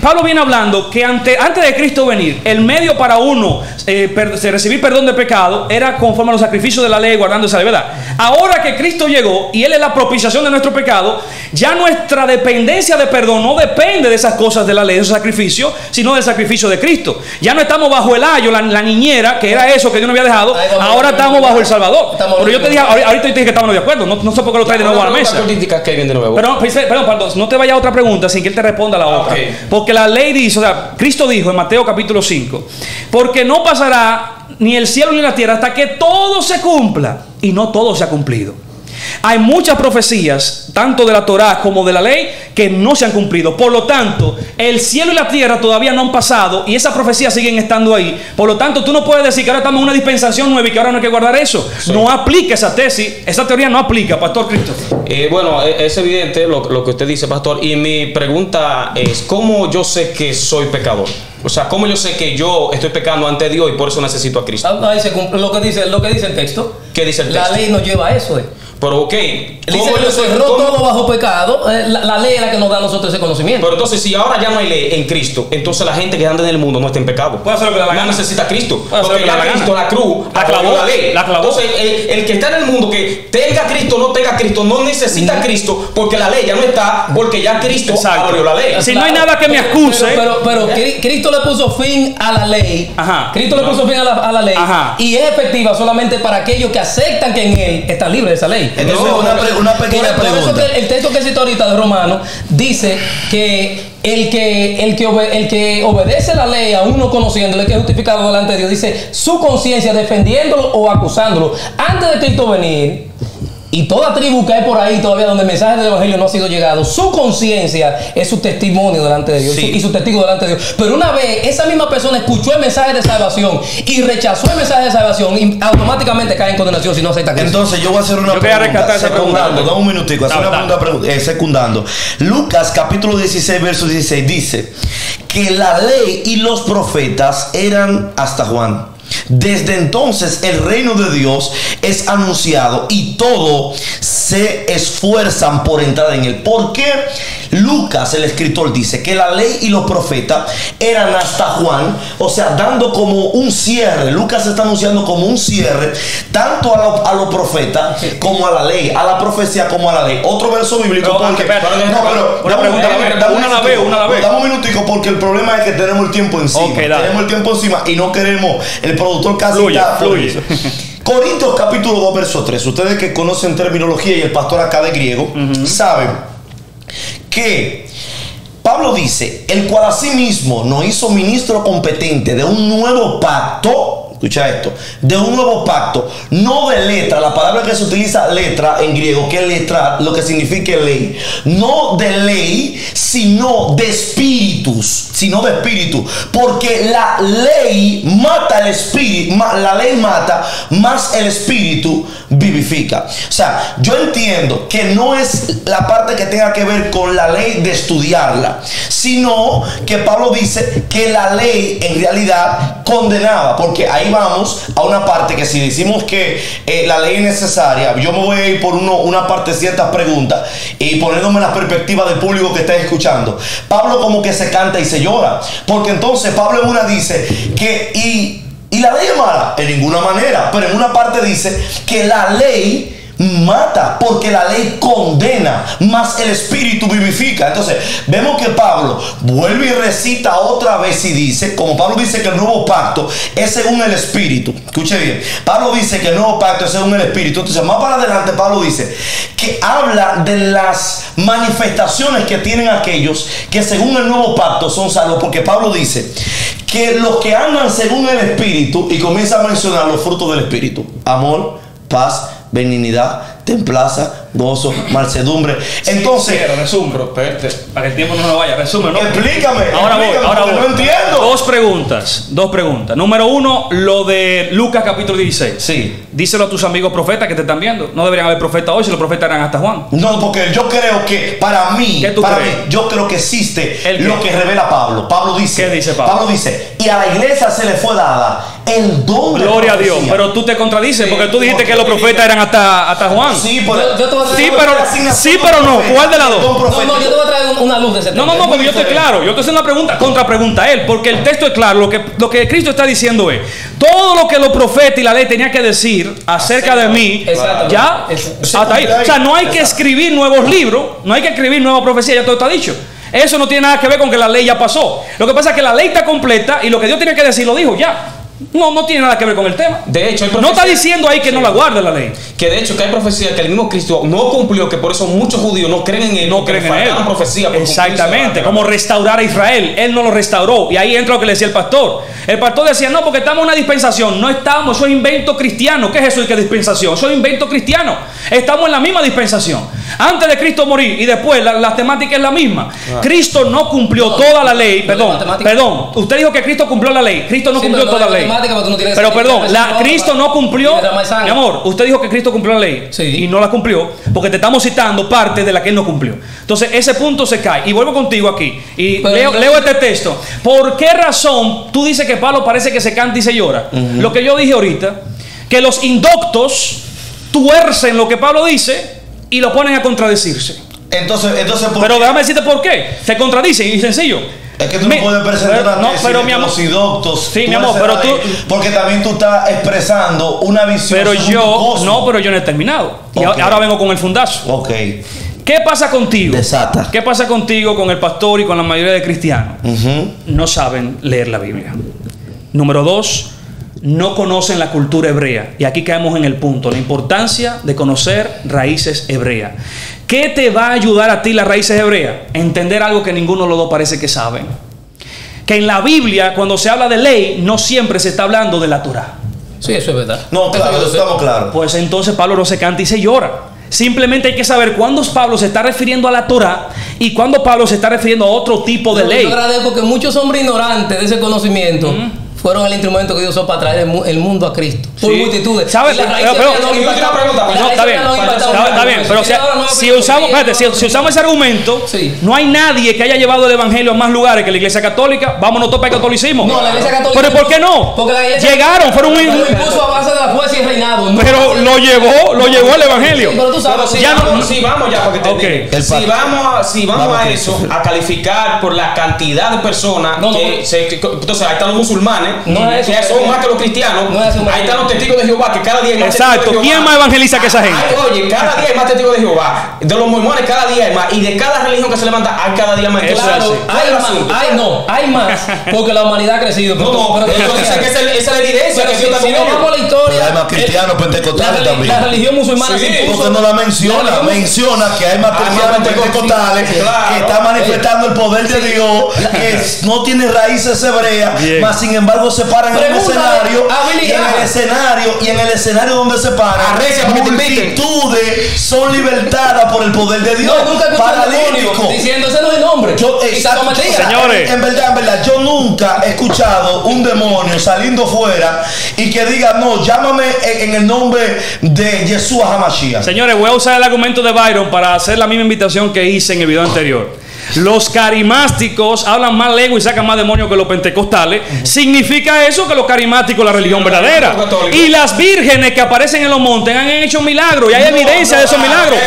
Pablo viene hablando que antes de Cristo venir, el medio para uno recibir perdón de pecado era conforme a los sacrificios de la ley, guardando esa verdad. Ahora que Cristo llegó y Él es la propiciación de nuestro pecado, ya nuestra dependencia de perdón no depende de esas cosas de la ley, de esos sacrificios, sino del sacrificio de Cristo. Ya no estamos bajo el ayo, la niñera, que era eso que Dios nos había dejado. Ahora estamos bajo el Salvador. Pero yo te dije, ahorita te dije que estamos de acuerdo. No sé por qué lo traes de nuevo a la mesa. Perdón, no te vayas a otra pregunta sin que Él te responda a la otra. Porque la ley dice, o sea, Cristo dijo en Mateo capítulo 5: porque no pasará ni el cielo ni la tierra hasta que todo se cumpla. Y no todo se ha cumplido. Hay muchas profecías, tanto de la Torá como de la ley, que no se han cumplido. Por lo tanto, el cielo y la tierra todavía no han pasado y esas profecías siguen estando ahí. Por lo tanto, tú no puedes decir que ahora estamos en una dispensación nueva y que ahora no hay que guardar eso. Sí. No aplica esa tesis, esa teoría no aplica, Pastor Cristo. Bueno, es evidente lo que usted dice, Pastor. Y mi pregunta es: ¿cómo yo sé que soy pecador? O sea, ¿cómo yo sé que yo estoy pecando ante Dios y por eso necesito a Cristo? Ahí se cumple lo que dice el texto. ¿Qué dice el texto? La ley nos lleva a eso. Pero ok, dice que cerró todo bajo pecado. La ley es la que nos da a nosotros ese conocimiento. Pero entonces, si ahora ya no hay ley en Cristo, entonces la gente que anda en el mundo no está en pecado. Puede hacer lo que la gana. No necesita a Cristo. Porque ya Cristo, la cruz, la clavó, la ley. La clavó. Entonces, el que está en el mundo, que tenga Cristo o no tenga Cristo, no necesita a Cristo, porque la ley ya no está, porque ya Cristo abolió la ley. Si no hay nada que me acuse. Pero Cristo le puso fin a la ley. Ajá. Cristo le puso fin a la ley. Ajá. Y es efectiva solamente para aquellos que aceptan que en Él están libres de esa ley. Entonces, una pequeña pregunta. Por eso que el texto que cito ahorita de Romano dice que el que obedece la ley, aún no conociéndole, que es justificado delante de Dios, dice su conciencia defendiéndolo o acusándolo. Antes de Cristo venir, y toda tribu que hay por ahí todavía donde el mensaje del evangelio no ha sido llegado, su conciencia es su testimonio delante de Dios, sí, y su testigo delante de Dios. Pero una vez esa misma persona escuchó el mensaje de salvación y rechazó el mensaje de salvación, y automáticamente cae en condenación si no acepta Cristo. Entonces yo voy a hacer una pregunta secundando, dame un minutico, hacer una pregunta secundando. Lucas capítulo 16 verso 16 dice que la ley y los profetas eran hasta Juan. Desde entonces el reino de Dios es anunciado y todos se esfuerzan por entrar en él. Porque Lucas, el escritor, dice que la ley y los profetas eran hasta Juan, o sea, dando como un cierre. Lucas está anunciando como un cierre tanto a los profetas como a la ley, a la profecía como a la ley. Otro verso bíblico. Dame un minutico porque el problema es que tenemos el tiempo encima. Tenemos el tiempo encima y no queremos. El productor casi fluye. Corintios capítulo 2 verso 3. Ustedes que conocen terminología y el pastor acá de griego saben que Pablo dice: el cual asimismo nos hizo ministro competente de un nuevo pacto. Escucha esto, de un nuevo pacto, no de letra, la palabra que se utiliza letra en griego, que es letra, lo que significa ley, no de ley, sino de espíritus, porque la ley mata el espíritu, la ley mata, más el espíritu vivifica. O sea, yo entiendo que no es la parte que tenga que ver con la ley de estudiarla, sino que Pablo dice que la ley en realidad condenaba, porque ahí vamos a una parte que si decimos que la ley es necesaria, yo me voy a ir por una parte de ciertas preguntas y poniéndome en la perspectiva del público que está escuchando. Pablo como que se canta y se llora, porque entonces Pablo en una dice que y la ley es mala, en ninguna manera, pero en una parte dice que la ley mata porque la ley condena, más el espíritu vivifica. Entonces vemos que Pablo vuelve y recita otra vez y dice, como Pablo dice que el nuevo pacto es según el espíritu. Escuche bien, Pablo dice que el nuevo pacto es según el espíritu. Entonces más para adelante Pablo dice que habla de las manifestaciones que tienen aquellos que según el nuevo pacto son salvos, porque Pablo dice que los que andan según el espíritu, y comienza a mencionar los frutos del espíritu: amor, paz, benignidad, templanza, gozo, mansedumbre. Entonces, resumen, para que el tiempo no me vaya, resumen, ¿no? Explícame. Ahora voy. No entiendo. Dos preguntas. Número uno, lo de Lucas capítulo 16. Sí. Díselo a tus amigos profetas que te están viendo. No deberían haber profetas hoy si los profetas eran hasta Juan. No, porque yo creo que para mí, yo creo que existe lo que revela Pablo. Pablo dice, ¿qué dice Pablo? Pablo dice, y a la iglesia se le fue dada el don de gloria a Dios. Pero tú te contradices, porque tú dijiste que los profetas eran hasta Juan. Sí, pero no. ¿Cuál de las dos? No, yo te voy a traer una luz de ese tema. No, porque yo estoy claro. Yo estoy haciendo una pregunta, contrapregunta a él, porque el texto es claro. Lo que Cristo está diciendo es: todo lo que los profetas y la ley tenían que decir acerca de mí, ya, hasta ahí. O sea, no hay que escribir nuevos libros, no hay que escribir nuevas profecías, ya todo está dicho. Eso no tiene nada que ver con que la ley ya pasó. Lo que pasa es que la ley está completa y lo que Dios tenía que decir lo dijo ya. No tiene nada que ver con el tema. De hecho, no está diciendo ahí que no la guarde la ley. Que de hecho que hay profecías que el mismo Cristo no cumplió, que por eso muchos judíos no creen en él. No creen en él. Profecía exactamente, como restaurar a Israel. Él no lo restauró. Y ahí entra lo que le decía el pastor. El pastor decía, no, porque estamos en una dispensación. No estamos, eso es invento cristiano. ¿Qué es eso de que dispensación? Eso es invento cristiano. Estamos en la misma dispensación. Antes de Cristo morir y después la temática es la misma. Cristo no cumplió toda la ley. Perdón. Usted dijo que Cristo cumplió la ley. Cristo no cumplió toda la ley. Pero perdón, Cristo no cumplió. Mi amor, usted dijo que Cristo cumplió la ley y no la cumplió, porque te estamos citando parte de la que él no cumplió. Entonces ese punto se cae. Y vuelvo contigo aquí y leo este texto. ¿Por qué razón tú dices que Pablo parece que se canta y se llora? Lo que yo dije ahorita, que los indoctos tuercen lo que Pablo dice y lo ponen a contradecirse. Entonces pero déjame decirte por qué. Se contradice y sencillo. Es que tú no puedes presentar una tesis pero mi amor, los indoctos. Sí, mi amor, pero tú, porque también tú estás expresando una visión. Pero yo no he terminado. Okay. Y ahora vengo con el fundazo. Ok. ¿Qué pasa contigo? Desata. ¿Qué pasa contigo con el pastor y con la mayoría de cristianos? No saben leer la Biblia. Número 2, no conocen la cultura hebrea. Y aquí caemos en el punto, la importancia de conocer raíces hebreas. ¿Qué te va a ayudar a ti las raíces hebreas? Entender algo que ninguno de los dos parece que saben. Que en la Biblia, cuando se habla de ley, no siempre se está hablando de la Torá. Sí, eso es verdad. No, claro, estamos claros. Pues entonces Pablo no se canta y se llora. Simplemente hay que saber cuándo Pablo se está refiriendo a la Torá y cuándo Pablo se está refiriendo a otro tipo de ley. Yo agradezco que muchos hombres ignorantes de ese conocimiento fueron el instrumento que Dios usó para traer el mundo a Cristo. Por multitudes. ¿Sabes? Está bien, pero si usamos ese argumento, no hay nadie que haya llevado el evangelio a más lugares que la Iglesia Católica. Vámonos todos para el catolicismo. No, la Iglesia Católica. ¿Pero por qué no? Porque la Iglesia llegaron, fueron lo impuso a base de la fuerza y el reinado. Pero lo llevó el evangelio. Sí, pero tú sabes, vamos ya, porque si vamos a eso, a calificar por la cantidad de personas entonces ahí están los musulmanes, que son más que los cristianos, ahí están los testigos de Jehová, que cada día hay más testigos de Jehová. ¿Quién más evangeliza que esa gente? Oye, cada día hay más testigos de Jehová, de los mormones cada día hay más, y de cada religión que se levanta hay cada día más. Claro, hay más, porque la humanidad ha crecido. Pero dicen que esa es la evidencia. Pero si no vamos a la historia, hay más cristianos pentecostales también. La religión musulmana porque no la menciona que hay más cristianos pentecostales que están manifestando el poder de Dios, que no tiene raíces hebreas, mas sin embargo se paran en un escenario, y en el escenario donde se paran, multitudes son libertadas por el poder de Dios. Paralítico. Diciendo ese no es el nombre. Señores, en verdad, yo nunca he escuchado un demonio saliendo fuera y que diga, no, llámame en el nombre de Yeshua HaMashiach. Señores, voy a usar el argumento de Byron para hacer la misma invitación que hice en el video anterior. Los carismáticos hablan más lengua y sacan más demonios que los pentecostales. ¿Significa eso que los carismáticos la religión verdadera? Y las vírgenes que aparecen en los montes han hecho milagros y hay evidencia de esos milagros.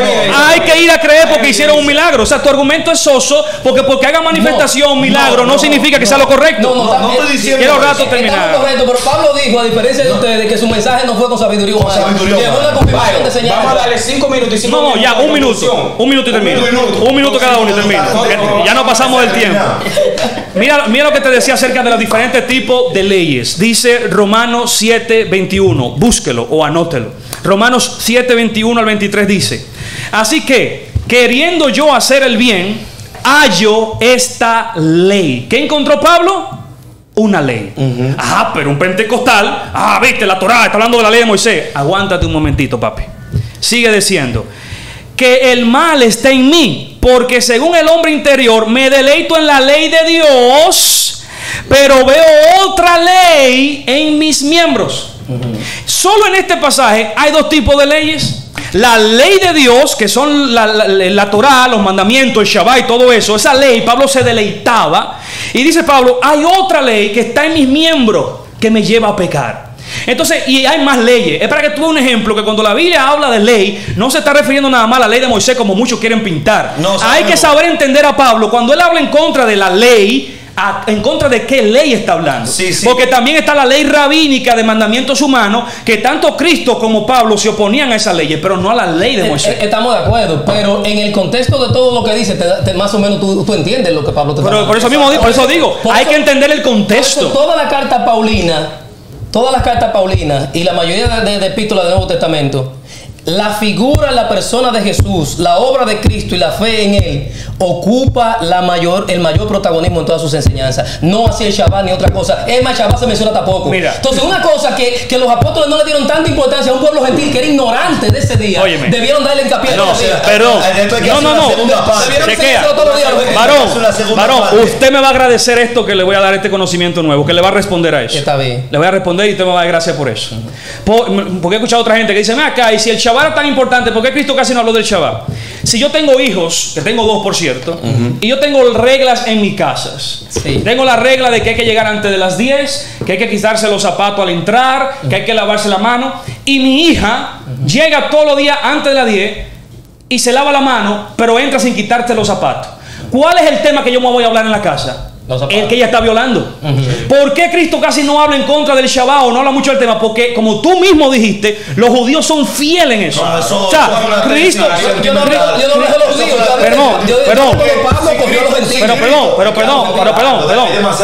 Hay que ir a creer porque hicieron un milagro. O sea, tu argumento es soso porque haga manifestación, milagro, no significa que sea lo correcto. No estoy diciendo. Quiero rato terminar. Está correcto, pero Pablo dijo, a diferencia de ustedes, que su mensaje no fue con sabiduría humana. Llegó una confirmación de señales. Vamos a darle 5 minutos y 5 minutos. No, ya, un minuto y termino. Un minuto cada uno y termino. Ya no pasamos del tiempo. Mira lo que te decía acerca de los diferentes tipos de leyes. Dice Romanos 7:21. Búsquelo o anótelo. Romanos 7:21 al 23 dice: así que, queriendo yo hacer el bien, hallo esta ley. ¿Qué encontró Pablo? Una ley. Pero un pentecostal, viste, la Torá está hablando de la ley de Moisés. Aguántate un momentito, papi. Sigue diciendo que el mal está en mí, porque según el hombre interior me deleito en la ley de Dios, pero veo otra ley en mis miembros. Solo en este pasaje hay dos tipos de leyes. La ley de Dios, que son la Torá, los mandamientos, el Shabbat y todo eso. Esa ley, Pablo se deleitaba. Y dice Pablo, hay otra ley que está en mis miembros que me lleva a pecar. Entonces, y hay más leyes. Es para que tú veas un ejemplo, que cuando la Biblia habla de ley, no se está refiriendo nada más a la ley de Moisés como muchos quieren pintar. Hay que saber entender a Pablo cuando él habla en contra de la ley. ¿En contra de qué ley está hablando? Porque también está la ley rabínica de mandamientos humanos, que tanto Cristo como Pablo se oponían a esa ley, pero no a la ley de Moisés. Estamos de acuerdo, pero en el contexto de todo lo que dice, más o menos tú entiendes lo que Pablo te está diciendo. Por eso mismo digo, hay que entender el contexto. Toda la carta Paulina y la mayoría de epístolas del Nuevo Testamento, la figura, la persona de Jesús, la obra de Cristo y la fe en Él ocupa el mayor protagonismo en todas sus enseñanzas. No así el Shabbat ni otra cosa. Es más, Shabbat se menciona tampoco. Entonces, una cosa que los apóstoles no le dieron tanta importancia a un pueblo gentil que era ignorante de ese día. Óyeme. Debieron darle hincapié. Perdón. Varón, usted me va a agradecer esto, que le voy a dar este conocimiento nuevo, que le va a responder a eso. Está bien. Le voy a responder y usted me va a dar gracias por eso. Porque he escuchado a otra gente que dice, acá, y si el Shabbat es tan importante, ¿por qué Cristo casi no habló del Shabbat? Si yo tengo hijos, que tengo 2 por cierto, y yo tengo reglas en mis casas. Tengo la regla de que hay que llegar antes de las 10, que hay que quitarse los zapatos al entrar, que hay que lavarse la mano, y mi hija llega todos los días antes de las 10 y se lava la mano, pero entra sin quitarse los zapatos. ¿Cuál es el tema que yo me voy a hablar en la casa? El que ella está violando. ¿Por qué Cristo casi no habla en contra del Shabbat o no habla mucho del tema? Porque, como tú mismo dijiste, los judíos son fieles en eso. O sea, Cristo. Yo no hablo de los judíos.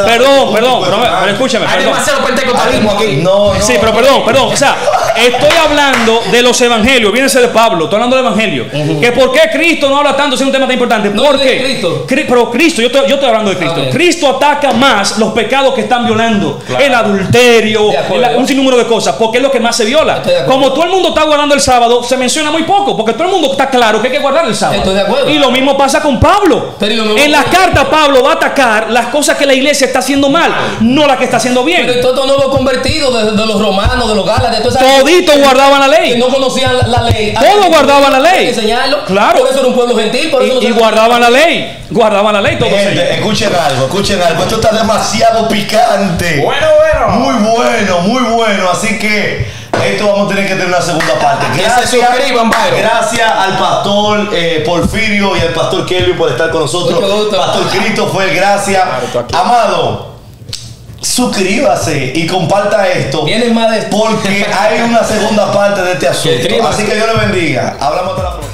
Pero escúchame. Hay demasiado pentecostalismo aquí. Sí, pero perdón. O sea, estoy hablando de los evangelios. Viéndose de Pablo. Estoy hablando del evangelio. Que por qué Cristo no habla tanto, si es un tema tan importante. ¿Por qué? Pero Cristo, yo estoy hablando de Cristo. Cristo ataca más los pecados que están violando. El adulterio, un sinnúmero de cosas, porque es lo que más se viola. Como todo el mundo está guardando el sábado, se menciona muy poco, porque todo el mundo está claro que hay que guardar el sábado. Estoy de acuerdo. Y lo mismo pasa pasa con Pablo. En las cartas Pablo va a atacar las cosas que la iglesia está haciendo mal, no las que está haciendo bien. Pero todos nuevos convertidos de los romanos, de los gálatas, toditos guardaban la ley. Que no conocían la ley. Todos guardaban la ley. Enseñarlo. Claro. Por eso era un pueblo gentil. Por eso y guardaban la ley. Guardaban la ley todos. Gente, escuchen algo. Esto está demasiado picante. Bueno. Muy bueno. Así que esto vamos a tener que tener una segunda parte. Que se suscriban, Byron. Gracias al pastor Porfirio y al pastor Kelvin por estar con nosotros. Pastor Christopher, gracias. Amado, suscríbase y comparta esto. Vienen más de esto. Porque hay una segunda parte de este asunto. Así que Dios le bendiga. Hablamos hasta la próxima.